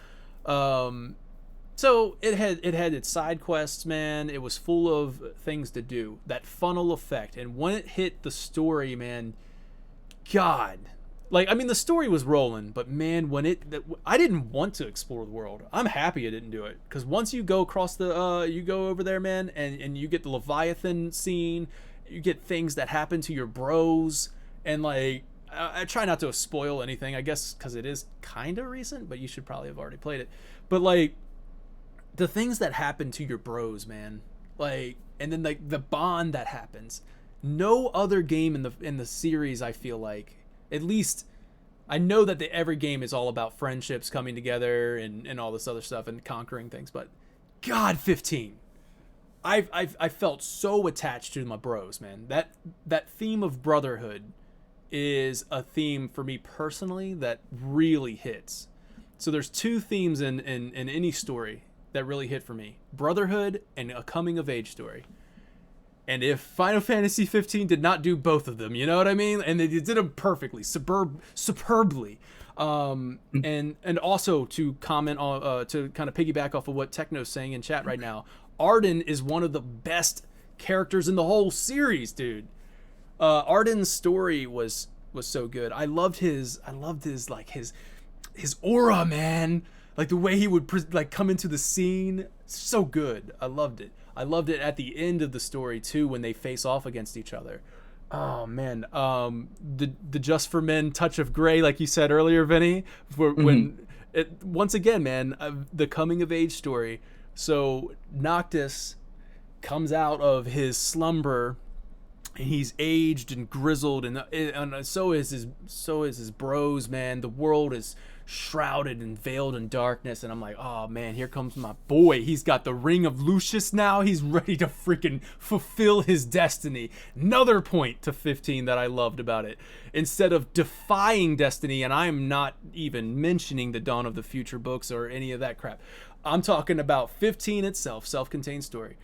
So it had its side quests, man. It was full of things to do. That funnel effect, and when it hit the story, man, God, like, I mean, the story was rolling, but man, I didn't want to explore the world. I'm happy I didn't do it, because once you go across you go over there, man, and you get the Leviathan scene, you get things that happen to your bros, and like, I try not to spoil anything, I guess, because it is kind of recent, but you should probably have already played it. But like, the things that happen to your bros, man, like, and then like the bond that happens. No other game in the series, I feel like, at least I know that every game is all about friendships coming together and all this other stuff and conquering things, but God, 15, I felt so attached to my bros, man. That theme of brotherhood is a theme for me personally that really hits. So there's 2 themes in any story that really hit for me: brotherhood and a coming of age story. And if Final Fantasy 15 did not do both of them, you know what I mean? And they did them perfectly, superbly. And also to comment on, to kind of piggyback off of what Techno's saying in chat right now, Arden is one of the best characters in the whole series, dude. Arden's story was so good. I loved his aura, man. Like the way he would come into the scene, so good. I loved it. I loved it at the end of the story too, when they face off against each other. Oh man, the Just for Men touch of gray, like you said earlier, Vinny. Once again, man, the coming of age story. So Noctis comes out of his slumber, and he's aged and grizzled, and so is his bros, man. The world is shrouded and veiled in darkness, and I'm like, oh man, here comes my boy. He's got the ring of Lucius now. He's ready to freaking fulfill his destiny. Another point to 15 that I loved about it. Instead of defying destiny, and I'm not even mentioning the Dawn of the Future books or any of that crap, I'm talking about 15 itself, self-contained story.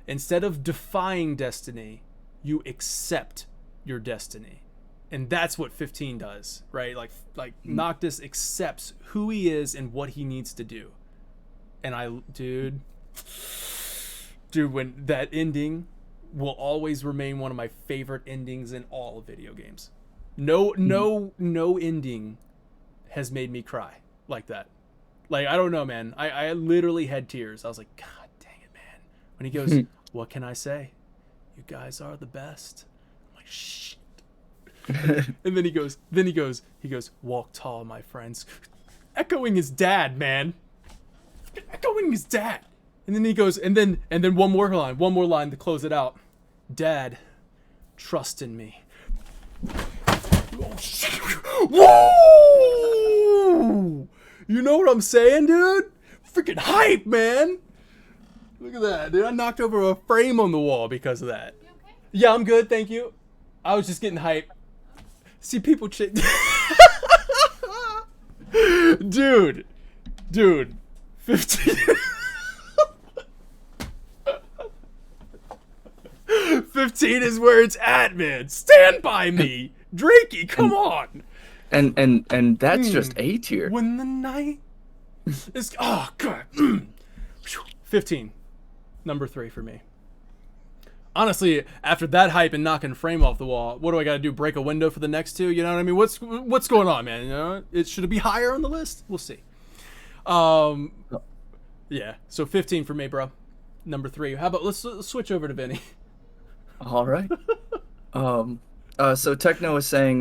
Instead of defying destiny, you accept your destiny. And that's what 15 does, right? Like Noctis accepts who he is and what he needs to do. And dude, when that ending will always remain one of my favorite endings in all of video games. No ending has made me cry like that. Like, I don't know, man. I literally had tears. I was like, God dang it, man. When he goes, what can I say? You guys are the best. I'm like, shit. And then he goes, walk tall, my friends. Echoing his dad, man. Echoing his dad. And then he goes, and then one more line to close it out. Dad, trust in me. Oh, shit. Whoa! You know what I'm saying, dude? Freaking hype, man. Look at that, dude. I knocked over a frame on the wall because of that. You okay? Yeah, I'm good, thank you. I was just getting hype. See, people Dude. 15. 15 is where it's at, man. Stand by me. Drakey, come on. And that's just A tier. When the night is... Oh, God. 15. Number 3 for me. Honestly, after that hype and knocking frame off the wall, what do I got to do? Break a window for the next two? You know what I mean? What's going on, man? You know, should it be higher on the list? We'll see. Yeah. So 15 for me, bro. Number 3. How about let's switch over to Vinny. All right. So Techno is saying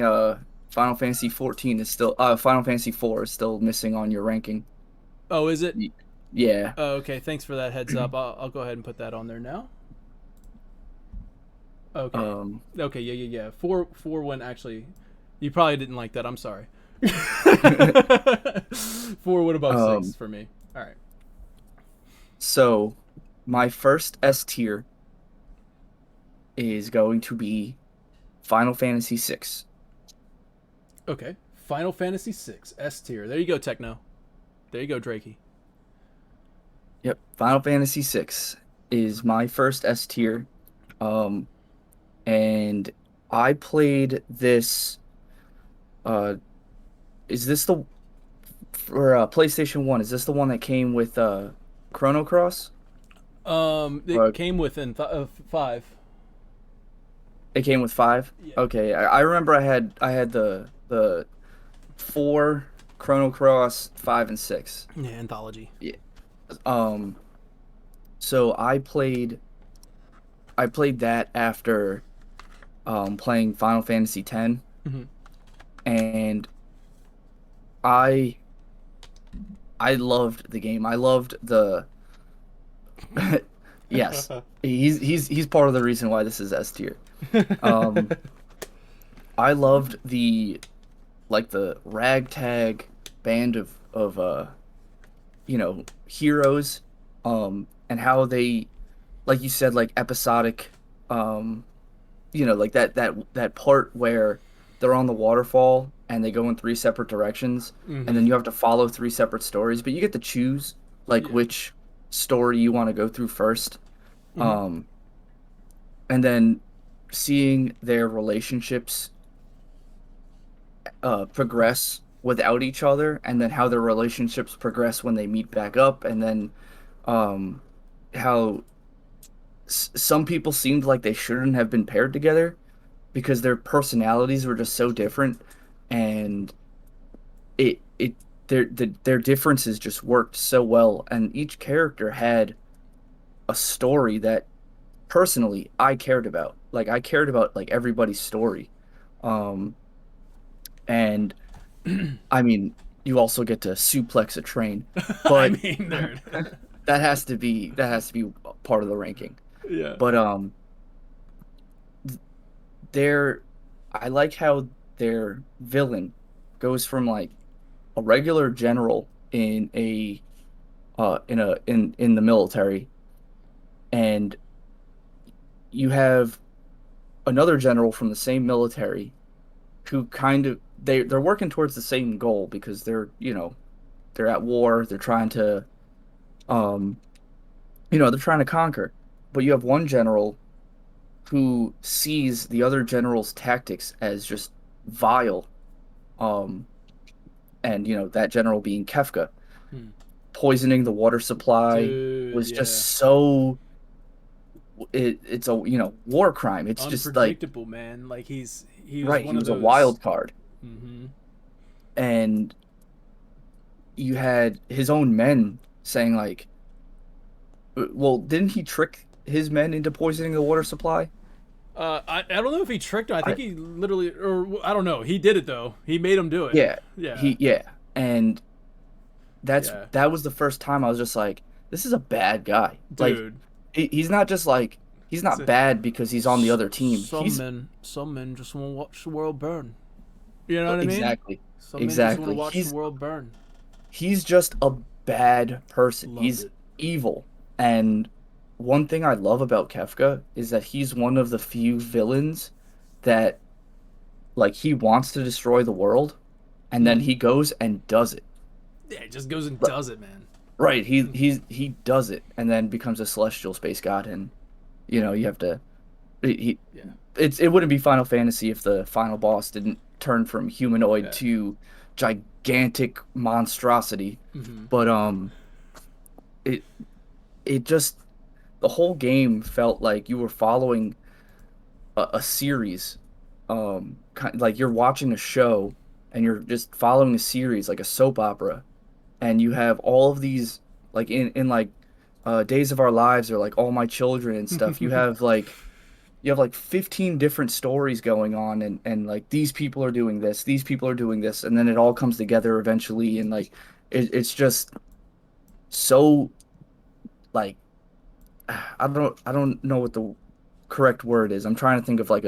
Final Fantasy 14 is still Final Fantasy 4 is still missing on your ranking. Oh, is it? Yeah. Oh, okay. Thanks for that heads up. I'll go ahead and put that on there now. Okay. Okay. Yeah. 4 went actually. You probably didn't like that. I'm sorry. 4 went above 6 for me. All right. So, my first S tier is going to be Final Fantasy 6. Okay. Final Fantasy 6 S tier. There you go, Techno. There you go, Drakey. Yep. Final Fantasy 6 is my first S tier. And I played this. Is this the for PlayStation 1? Is this the one that came with Chrono Cross? It came within 5. It came with 5. Yeah. Okay, I remember I had the 4, Chrono Cross, 5, and 6. Yeah, anthology. Yeah. So I played that after playing Final Fantasy X, and I loved the game. I loved the yes, he's part of the reason why this is S tier. I loved the ragtag band of heroes, and how they, like you said, like episodic, like that part where they're on the waterfall and they go in 3 separate directions, and then you have to follow 3 separate stories, but you get to choose which story you want to go through first. And then seeing their relationships progress without each other, and then how their relationships progress when they meet back up, and then how some people seemed like they shouldn't have been paired together because their personalities were just so different, and their differences just worked so well, and each character had a story that personally I cared about. Like, I cared about everybody's story. And I mean, you also get to suplex a train, but I mean, that has to be part of the ranking. Yeah. But their I like how their villain goes from like a regular general in the military, and you have another general from the same military who kind of they're working towards the same goal because they're at war, they're trying to um they're trying to conquer. But you have one general who sees the other general's tactics as just vile. Um, and that general being Kefka, Hmm. poisoning the water supply Dude, was just yeah. so it's a war crime. It's just like Unpredictable, man. Like he was right, one he of was a those. wild card, Mm-hmm. and you had his own men saying like, well, didn't he trick his men into poisoning the water supply? I don't know if he tricked him. I I think he literally, or I don't know. He did it though. He made him do it. Yeah, Yeah. and Yeah. that was the first time I was just like, this is a bad guy. Like, Dude. he's not just like he's It's not bad because he's on the other team. He's some men just want to watch the world burn. You know what I mean? exactly, Some men just want to exactly. watch the world burn. He's just a bad person. Loved He's it. evil. And one thing I love about Kefka is that he's one of the few villains that like he wants to destroy the world and then Mm-hmm. he goes and does it. Yeah, he just goes and Right, does it, man. right. He does it and then becomes a celestial space god, and you have to he Yeah. it wouldn't be Final Fantasy if the final boss didn't turn from humanoid Yeah. to gigantic monstrosity. Mm-hmm. But it it just the whole game felt like you were following a series, like you're watching a show and you're just following a series like a soap opera, and you have all of these like in like Days of Our Lives or like All My Children and stuff. You have like 15 different stories going on, and like these people are doing this, these people are doing this, and then it all comes together eventually, and like it's just so like I don't know what the correct word is. I'm trying to think of like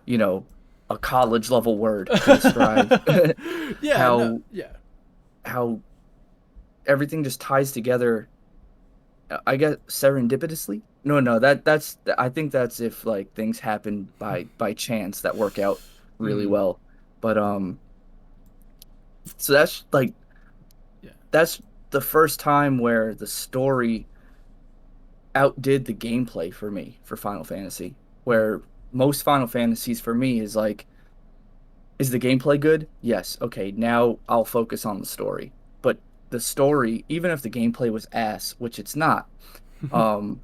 you know, a college level word to describe Yeah. No. how Yeah. how everything just ties together. I guess serendipitously. No, no, I think that's if like things happen by chance that work out really Mm-hmm. well. But so Yeah. that's the first time where the story outdid the gameplay for me for Final Fantasy. Mm-hmm. Where most Final Fantasies for me is like, is the gameplay good? Yes. Okay, now I'll focus on the story. But the story, even if the gameplay was ass, which it's not, um,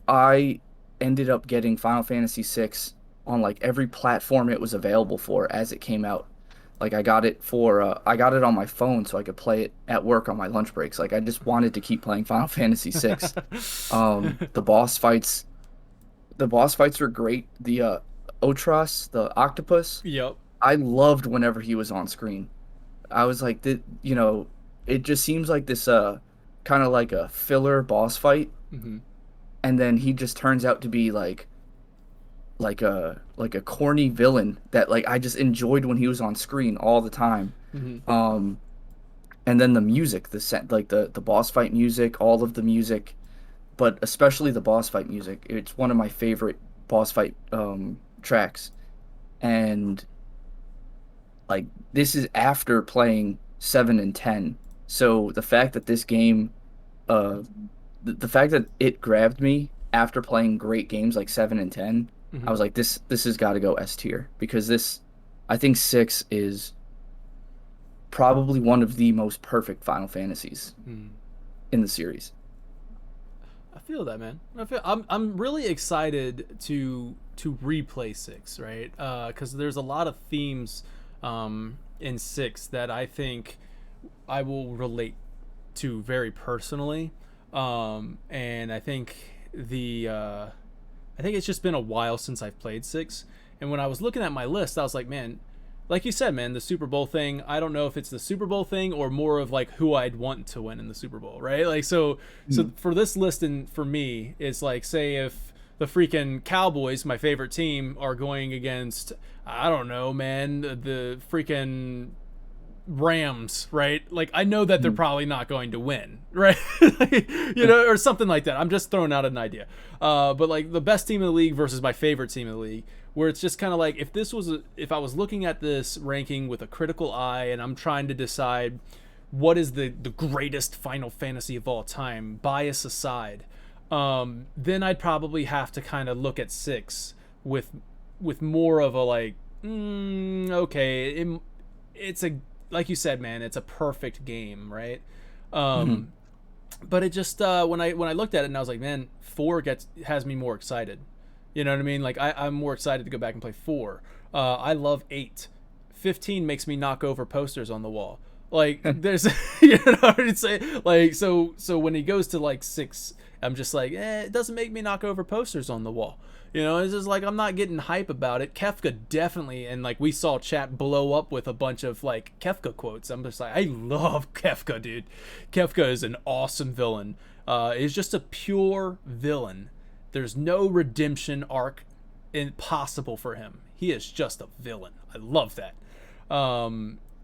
I ended up getting Final Fantasy VI on like every platform it was available for as it came out. Like I got it on my phone so I could play it at work on my lunch breaks. Like I just wanted to keep playing Final Fantasy VI. The boss fights were great. The Otros, the octopus, Yep. I loved whenever he was on screen. I was like, it just seems like this kind of like a filler boss fight, Mm-hmm. and then he just turns out to be like a corny villain that like I just enjoyed when he was on screen all the time. Mm-hmm. Um, and then the music, the set, like the boss fight music, all of the music, but especially the boss fight music. It's one of my favorite boss fight tracks, and like this is after playing 7 and 10. So the fact that this game uh the fact that it grabbed me after playing great games like 7 and 10, I Mm-hmm. was like this has got to go S tier because this I think 6 is probably one of the most perfect Final Fantasies Mm. in the series. I feel that, man. I'm really excited to replay six, right? Because there's a lot of themes in six that I think I will relate to very personally, and I think it's just been a while since I've played six. And when I was looking at my list, I was like, man, like you said, man, the Super Bowl thing, I don't know if it's the Super Bowl thing or more of like who I'd want to win in the Super Bowl, right? Like so Mm. for this list and for me, it's like say if the freaking Cowboys, my favorite team, are going against I don't know, man, the freaking Rams, right? Like I know that they're Mm. probably not going to win, right? Or something like that. I'm just throwing out an idea. But like the best team in the league versus my favorite team in the league, where it's just kind of like if I was looking at this ranking with a critical eye and I'm trying to decide what is the greatest Final Fantasy of all time, bias aside, then I'd probably have to kind of look at six with more of a like, okay, it's a like you said, man, it's a perfect game, right? Mhm. Um, but it just when I looked at it and I was like, man, four has me more excited. You know what I mean? Like I'm more excited to go back and play four. I love eight. 15 makes me knock over posters on the wall. Like there's you know what I'm saying? Like so when he goes to like six, I'm just like, it doesn't make me knock over posters on the wall. It's just like I'm not getting hype about it. Kefka definitely, and like we saw chat blow up with a bunch of like Kefka quotes. I'm just like, I love Kefka, dude. Kefka is an awesome villain. Is just a pure villain. There's no redemption arc impossible for him. He is just a villain. I love that.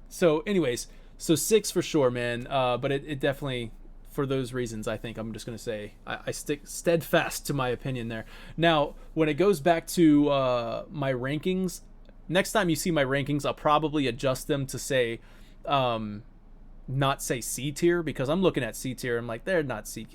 So, anyways, so six for sure, man. But it definitely, for those reasons, I think I'm just gonna say I stick steadfast to my opinion there. Now, when it goes back to my rankings, next time you see my rankings, I'll probably adjust them to say, not say C tier because I'm looking at C tier. I'm like they're not C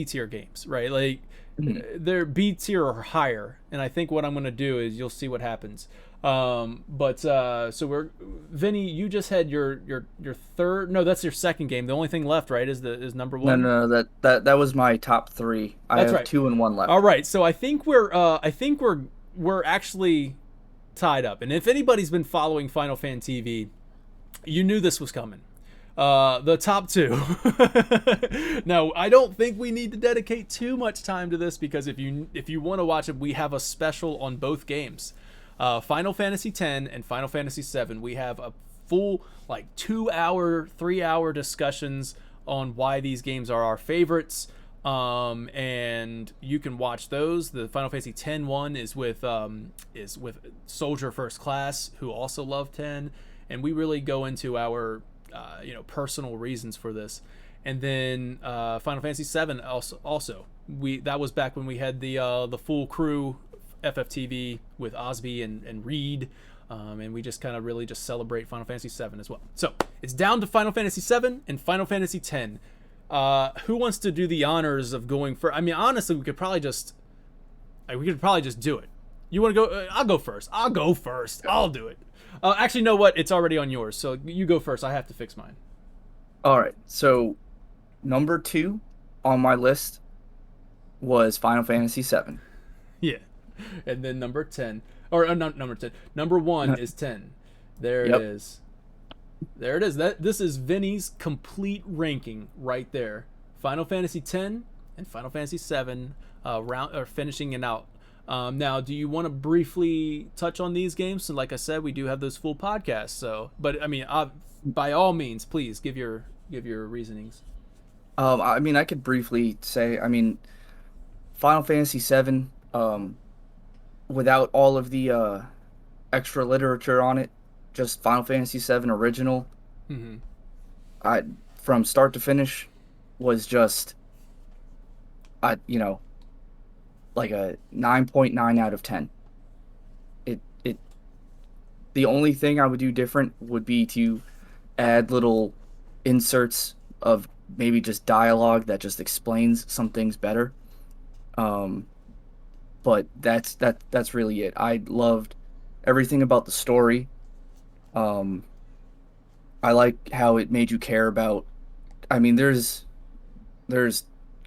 tier games, right? Like Mhm. they're B tier or higher. And I think what I'm gonna do is you'll see what happens. But so we're Vinny, you just had your third. No, that's your second game. The only thing left, right, is number No, one. no, no, that was my top three. I That's have right. two and one All left. right. So I think we're actually tied up. And if anybody's been following Final Fan TV, you knew this was coming. The top two. Now, I don't think we need to dedicate too much time to this because if you want to watch it, we have a special on both games. Final Fantasy X and Final Fantasy VII. We have a full like 2 hour, 3 hour discussions on why these games are our favorites. And you can watch those. The Final Fantasy X one is with Soldier First Class, who also loved 10, and we really go into our personal reasons for this. And then Final Fantasy VII also we that was back when we had the full crew FFTV with Osby and Reed. And we just kind of really just celebrate Final Fantasy VII as well. So it's down to Final Fantasy VII and Final Fantasy X. Who wants to do the honors of going first? I mean, honestly, we could probably just do it. You want to go? I'll go first. I'll do it. Actually, know what? It's already on yours, so you go first. I have to fix mine. All right. So number two on my list was Final Fantasy VII. Yeah, and then number 10, or not number 10. Number one is 10. There it Yep. is. There it is. This is Vinny's complete ranking right there. Final Fantasy X and Final Fantasy VII, round or finishing it out. Now, do you want to briefly touch on these games? So, like I said, we do have those full podcasts. So, but I mean, by all means, please give your reasonings. I mean, I could briefly say, I mean, Final Fantasy VII, without all of the extra literature on it, just Final Fantasy VII original, Mm-hmm. I from start to finish was just I like a 9.9 out of 10. It the only thing I would do different would be to add little inserts of maybe just dialogue that just explains some things better. Um, but that's really it. I loved everything about the story. Um, I like how it made you care about. I mean, there's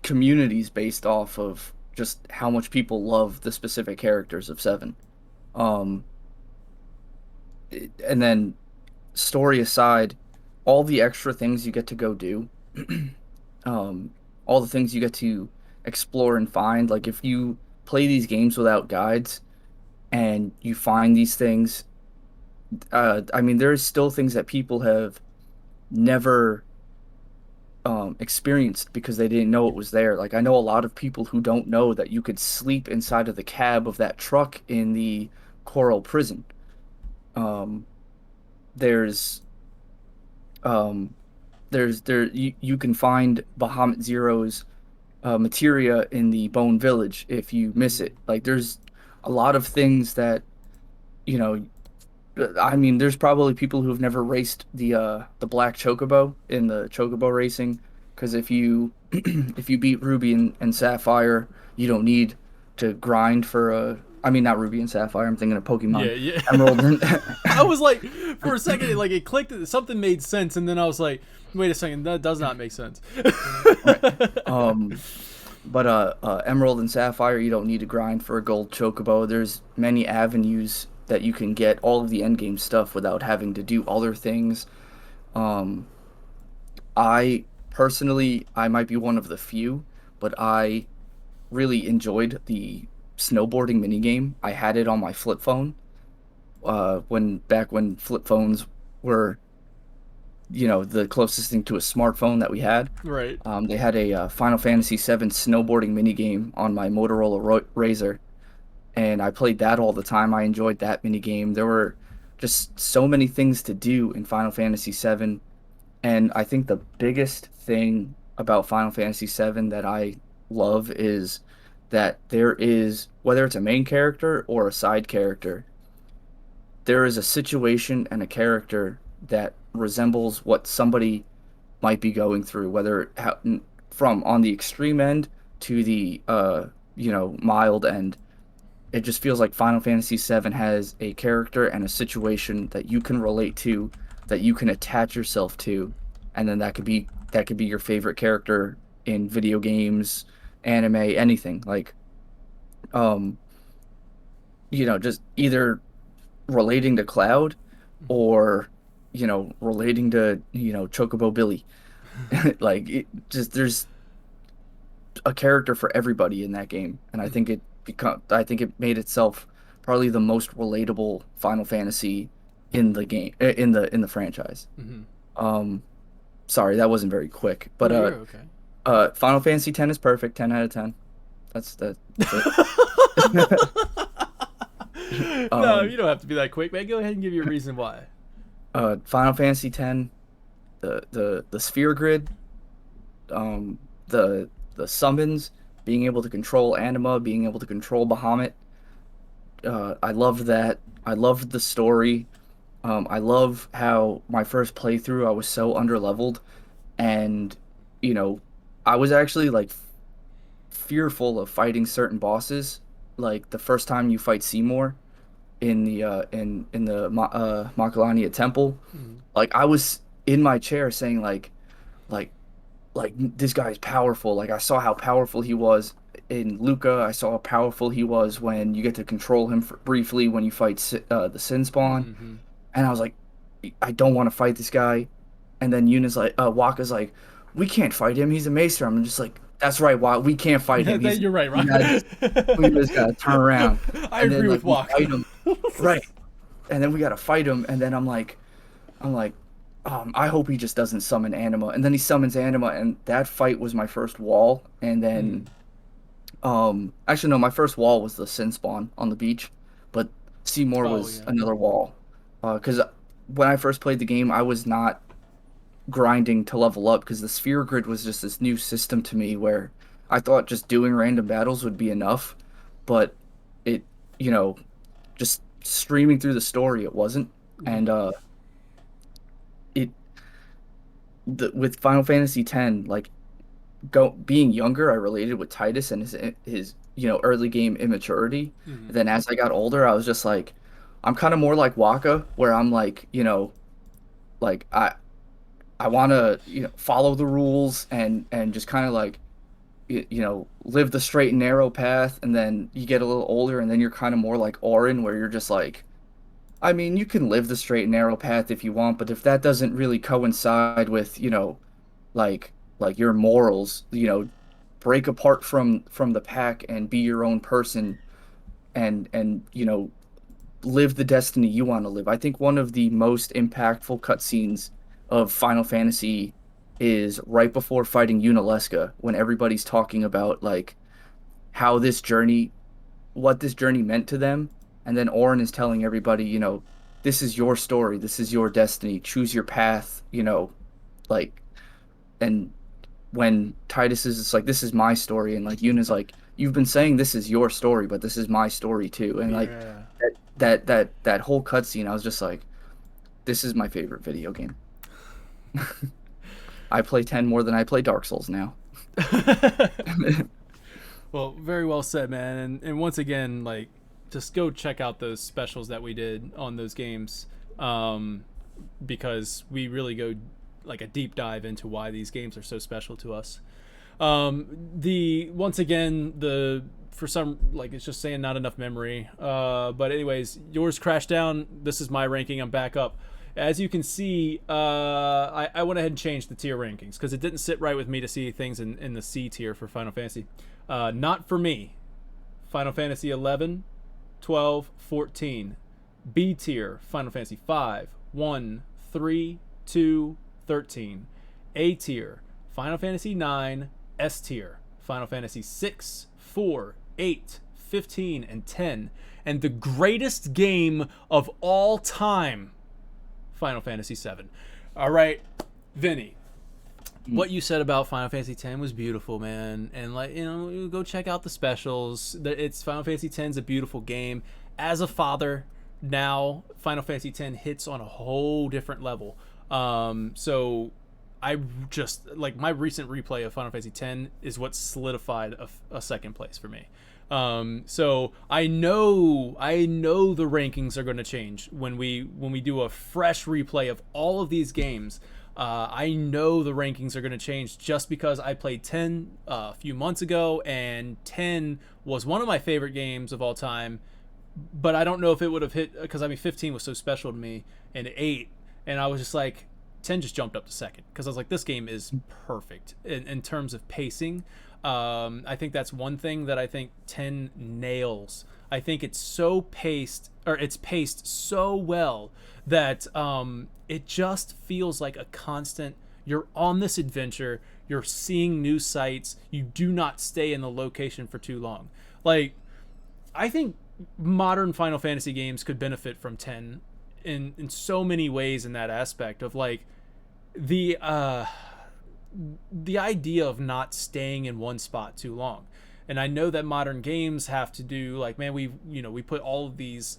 communities based off of just how much people love the specific characters of Seven. Um, and then story aside, all the extra things you get to go do, um, all the things you get to explore and find. Like if you play these games without guides and you find these things, I mean, there's still things that people have never experienced because they didn't know it was there. Like I know a lot of people who don't know that you could sleep inside of the cab of that truck in the Coral Prison. Um, there's um, you can find Bahamut Zero's materia in the Bone Village if you miss Mm. it. Like there's a lot of things that you know I mean, there's probably people who've never raced the black chocobo in the chocobo racing, because if you if you beat Ruby and Sapphire, you don't need to grind for a. I mean, not Ruby and Sapphire. I'm thinking of Pokemon Yeah, yeah. Emerald and I was like, for a second, it clicked. Something made sense, and then I was like, wait a second, that does not make sense. right. Um, but Emerald and Sapphire, you don't need to grind for a gold chocobo. There's many avenues that you can get all of the end game stuff without having to do other things. Um, I personally, I might be one of the few, but I really enjoyed the snowboarding minigame. I had it on my flip phone, when back when flip phones were, the closest thing to a smartphone that we had. Right. They had a Final Fantasy VII snowboarding minigame on my Motorola Razr, and I played that all the time. I enjoyed that minigame. There were just so many things to do in Final Fantasy VII. And I think the biggest thing about Final Fantasy VII that I love is that there is, whether it's a main character or a side character, there is a situation and a character that resembles what somebody might be going through, whether from on the extreme end to the mild end. It just feels like Final Fantasy VII has a character and a situation that you can relate to, that you can attach yourself to, and then that could be your favorite character in video games, anime, anything. Like, um, just either relating to Cloud or, relating to, Chocobo Billy. Like, there's a character for everybody in that game, and I think it made itself probably the most relatable Final Fantasy in the game in the franchise. Mm-hmm. Um, sorry, that wasn't very quick, but No, you're okay. Final Fantasy X is perfect, 10 out of 10. That's it. No, um, you don't have to be that quick, man. Go ahead and give you a reason why. Final Fantasy X, the sphere grid, um, the summons, being able to control Anima, being able to control Bahamut. I loved that. I loved the story. I love how my first playthrough I was so underleveled, and you know, I was actually like fearful of fighting certain bosses. Like the first time you fight Seymour in the Makalania Temple, Mm-hmm. like I was in my chair saying like like this guy's powerful. Like I saw how powerful he was in Luca. I saw how powerful he was when you get to control him for, briefly when you fight the Sin Spawn. Mm-hmm. And I was like, I don't want to fight this guy. And then Waka's like, we can't fight him. He's a maester. I'm just like, that's right, Waka. We can't fight Yeah, him. you're right, We right. gotta just, we just gotta turn around. I And then agree like with we Walk. fight him, right? And then we gotta fight him. And then I'm like, I hope he just doesn't summon Anima. And then he summons Anima, and that fight was my first wall. And then, Mm. actually, no, my first wall was the Sin Spawn on the beach, but Seymour Oh was yeah. another wall. Because when I first played the game, I was not grinding to level up because the sphere grid was just this new system to me where I thought just doing random battles would be enough, but it, you know, just streaming through the story, it wasn't. Mm-hmm. And it with Final Fantasy X, like go being younger, I related with Titus and his early game immaturity. Mm-hmm. Then as I got older, I was just like, I'm kind of more like Waka, where I'm like, like I want to follow the rules and just kind of like live the straight and narrow path. And then you get a little older, and then you're kind of more like Orin, where you're just like, I mean, you can live the straight and narrow path if you want, but if that doesn't really coincide with, like your morals, break apart from the pack and be your own person and live the destiny you want to live. I think one of the most impactful cutscenes of Final Fantasy is right before fighting Unalesca, when everybody's talking about like how this journey, what this journey meant to them, and then Auron is telling everybody, this is your story, this is your destiny, choose your path, like, and when Titus is just like, this is my story, and like Yuna's like, you've been saying this is your story, but this is my story too, and like Yeah. that whole cutscene, I was just like, this is my favorite video game. I play 10 more than I play Dark Souls now. Well, very well said, man. And once again, like, just go check out those specials that we did on those games, because we really go like a deep dive into why these games are so special to us. The once again the for some like it's just saying not enough memory. But anyways, yours crashed down. This is my ranking. I'm back up. As you can see, I went ahead and changed the tier rankings because it didn't sit right with me to see things in the C tier for Final Fantasy. Not for me. Final Fantasy 11, 12, 14. B tier, Final Fantasy 5, 1, 3, 2, 13. A tier, Final Fantasy 9. S tier, Final Fantasy 6, 4, 8, 15, and 10. And the greatest game of all time, Final Fantasy 7. All right, Vinny, what you said about Final Fantasy 10 was beautiful, man. And like, go check out the specials. It's Final Fantasy 10 is a beautiful game. As a father, now Final Fantasy 10 hits on a whole different level. So I just like my recent replay of Final Fantasy X is what solidified a second place for me. So I know the rankings are going to change when we do a fresh replay of all of these games. I know the rankings are going to change just because I played 10 a few months ago, and 10 was one of my favorite games of all time. But I don't know if it would have hit because 15 was so special to me, and 8, and I was just like, 10 just jumped up to second because I was like, this game is perfect in terms of pacing. I think that's one thing that I think 10 nails. I think it's paced so well that it just feels like a constant. You're on this adventure. You're seeing new sights. You do not stay in the location for too long. Like, I think modern Final Fantasy games could benefit from 10 in so many ways in that aspect of like the idea of not staying in one spot too long. And I know that modern games have to do like, man, we put all of this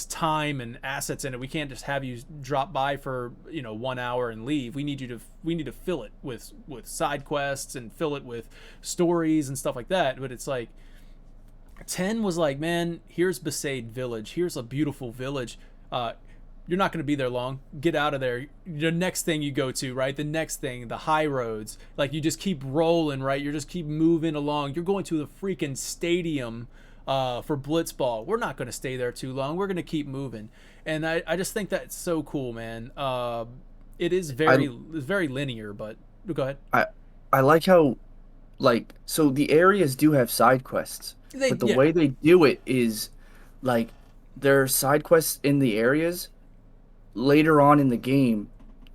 time and assets in it. We can't just have you drop by for 1 hour and leave. We need to fill it with side quests and fill it with stories and stuff like that. But it's like 10 was like, man, here's Besaid Village. Here's a beautiful village. You're not going to be there long. Get out of there. The next thing you go to, right? The next thing, the high roads. Like, you just keep rolling, right? You just keep moving along. You're going to the freaking stadium for Blitzball. We're not going to stay there too long. We're going to keep moving. And I just think that's so cool, man. It is very linear, but go ahead. I like how, like, so the areas do have side quests, but the Yeah. way they do it is like there are side quests in the areas. Later on in the game,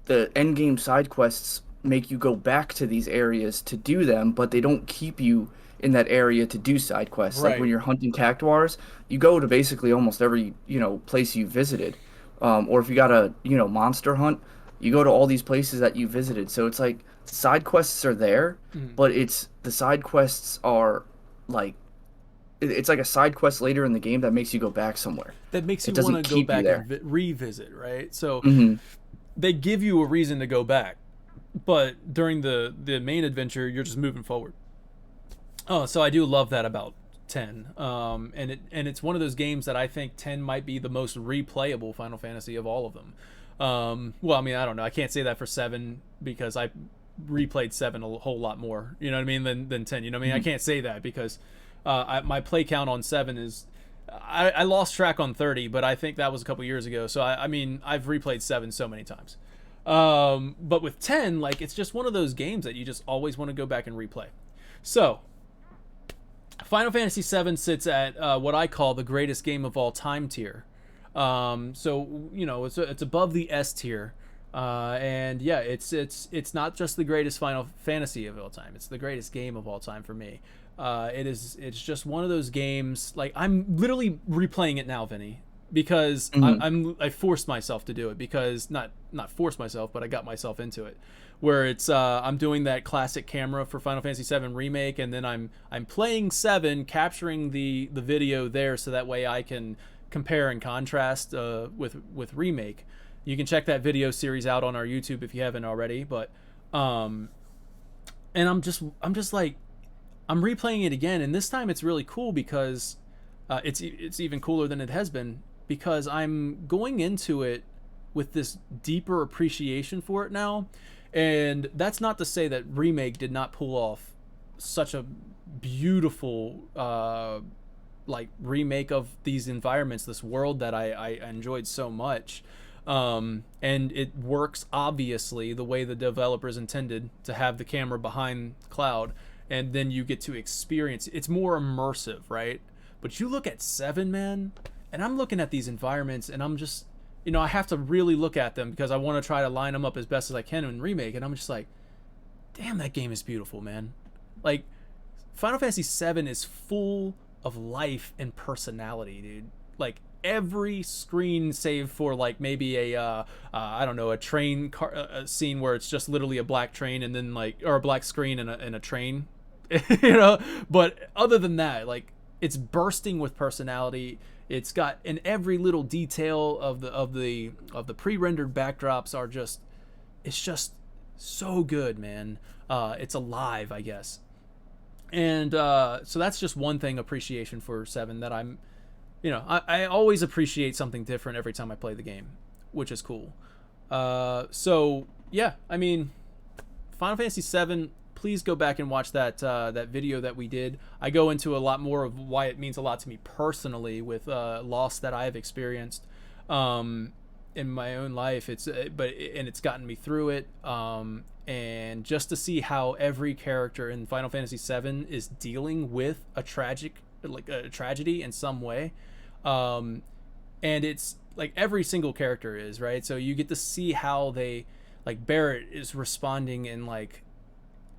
the end game side quests make you go back to these areas to do them, but they don't keep you in that area to do side quests. Like when Right. you're hunting cactuars, you go to basically almost every, place you visited. Or if you got a, monster hunt, you go to all these places that you visited. So it's like side quests are there, but the side quests are like it's like a side quest later in the game that makes you go back somewhere. That makes It you doesn't want to go keep you back and there. revisit, right? So Hmm. they give you a reason to go back, but during the main adventure, you're just moving forward. Oh, so I do love that about 10. And it's one of those games that I think 10 might be the most replayable Final Fantasy of all of them. Well, I mean, I don't know. I can't say that for 7 because I replayed 7 a whole lot more, you know what I mean, than 10. You know what I mean? I can't say that because my play count on 7 is I lost track on 30, but I think that was a couple years ago. So I mean, I've replayed 7 so many times. But with 10, like, it's just one of those games that you just always want to go back and replay. So Final Fantasy VII sits at what I call the greatest game of all time tier. So it's above the S tier. And yeah, it's not just the greatest Final Fantasy of all time. It's the greatest game of all time for me. It's just one of those games. Like, I'm literally replaying it now, Vinny, because Hmm. I forced myself to do it, because not forced myself, but I got myself into it. Where it's I'm doing that classic camera for Final Fantasy VII Remake, and then I'm playing 7, capturing the video there, so that way I can compare and contrast with Remake. You can check that video series out on our YouTube if you haven't already. But um, and I'm just like, I'm replaying it again, and this time it's really cool because it's even cooler than it has been, because I'm going into it with this deeper appreciation for it now. And that's not to say that Remake did not pull off such a beautiful like remake of these environments, this world that I enjoyed so much. And it works obviously the way the developers intended, to have the camera behind Cloud, and then you get to experience. It's more immersive, right? But you look at 7, man, and I'm looking at these environments, and I'm just, I have to really look at them because I want to try to line them up as best as I can in Remake, and I'm just like, damn, that game is beautiful, man. Like, Final Fantasy VII is full of life and personality, dude. Like, every screen, save for like maybe I don't know, a train a scene where it's just literally a black train, and then like, or a black screen and a train, you know. But other than that, like, it's bursting with personality. It's got, in every little detail of the pre-rendered backdrops are just, it's just so good, man. It's alive, I guess. And so that's just one thing, appreciation for 7, that I always appreciate something different every time I play the game, which is cool. So yeah, I mean, Final Fantasy VII. Please go back and watch that video that we did. I go into a lot more of why it means a lot to me personally with loss that I have experienced in my own life. It's gotten me through it. And just to see how every character in Final Fantasy VII is dealing with a tragedy in some way. And it's like every single character is, right? So you get to see how they, like, Barrett is responding in like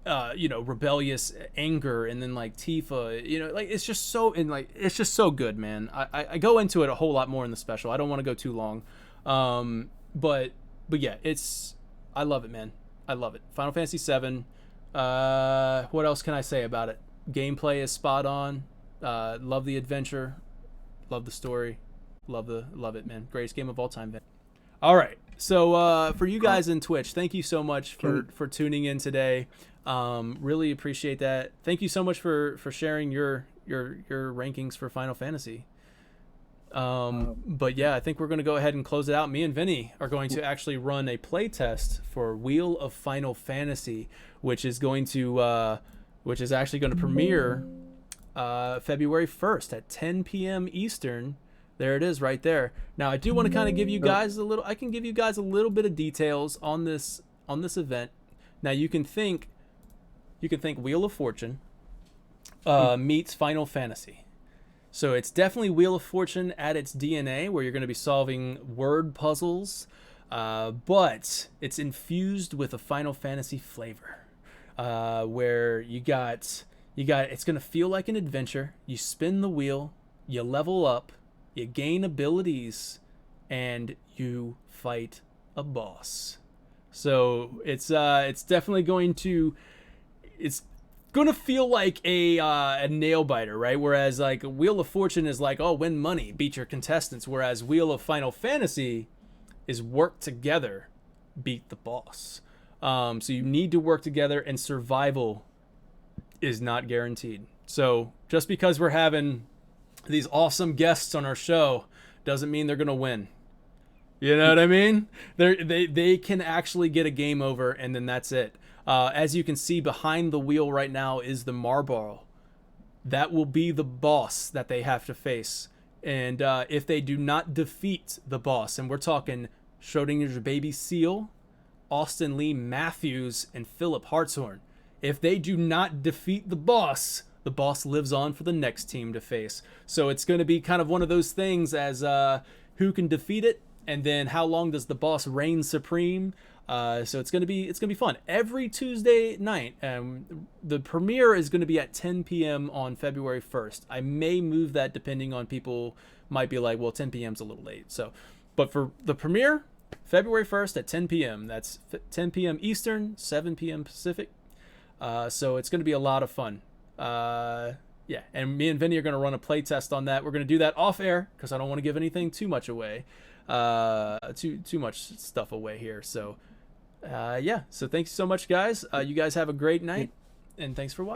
rebellious anger, and then like Tifa, like, it's just so, and like, it's just so good, man. I go into it a whole lot more in the special. I don't want to go too long. But yeah, I love it, man. I love it. Final Fantasy VII. What else can I say about it? Gameplay is spot on. Love the adventure. Love the story. Love it, man. Greatest game of all time, man. All right. So for you guys in Twitch, thank you so much for tuning in today. Really appreciate that. Thank you so much for sharing your rankings for Final Fantasy. But yeah, I think we're going to go ahead and close it out. Me and Vinny are going to actually run a play test for Wheel of Final Fantasy, which is actually going to premiere February 1st at 10 p.m. Eastern. There it is right there. Now, I do want to kind of give you guys I can give you guys a little bit of details on this event. Now, you can think Wheel of Fortune meets Final Fantasy. So it's definitely Wheel of Fortune at its DNA, where you're going to be solving word puzzles, but it's infused with a Final Fantasy flavor, where you got it's going to feel like an adventure. You spin the wheel, you level up, you gain abilities, and you fight a boss. So it's definitely going to feel like a nail biter, right? Whereas like Wheel of Fortune is like, oh, win money, beat your contestants. Whereas Wheel of Final Fantasy is work together, beat the boss. So you need to work together, and survival is not guaranteed. So just because we're having these awesome guests on our show doesn't mean they're gonna win. You know what I mean? They can actually get a game over, and then that's it. As you can see behind the wheel right now is the Marble. That will be the boss that they have to face. And if they do not defeat the boss, and we're talking Schrodinger's baby Seal, Austin Lee Matthews, and Philip Hartshorn, if they do not defeat the boss lives on for the next team to face. So it's going to be kind of one of those things, as who can defeat it, and then how long does the boss reign supreme. So it's gonna be fun every Tuesday night. The premiere is gonna be at 10 p.m. on February 1st. I may move that depending on people might be like, well, 10 p.m. is a little late. So, but for the premiere, February 1st at 10 p.m. That's 10 p.m. Eastern, 7 p.m. Pacific. So it's gonna be a lot of fun. Yeah, and me and Vinny are gonna run a play test on that. We're gonna do that off air because I don't want to give anything too much away, too much stuff away here. So. Yeah, so thanks so much, guys. You guys have a great night, and thanks for watching.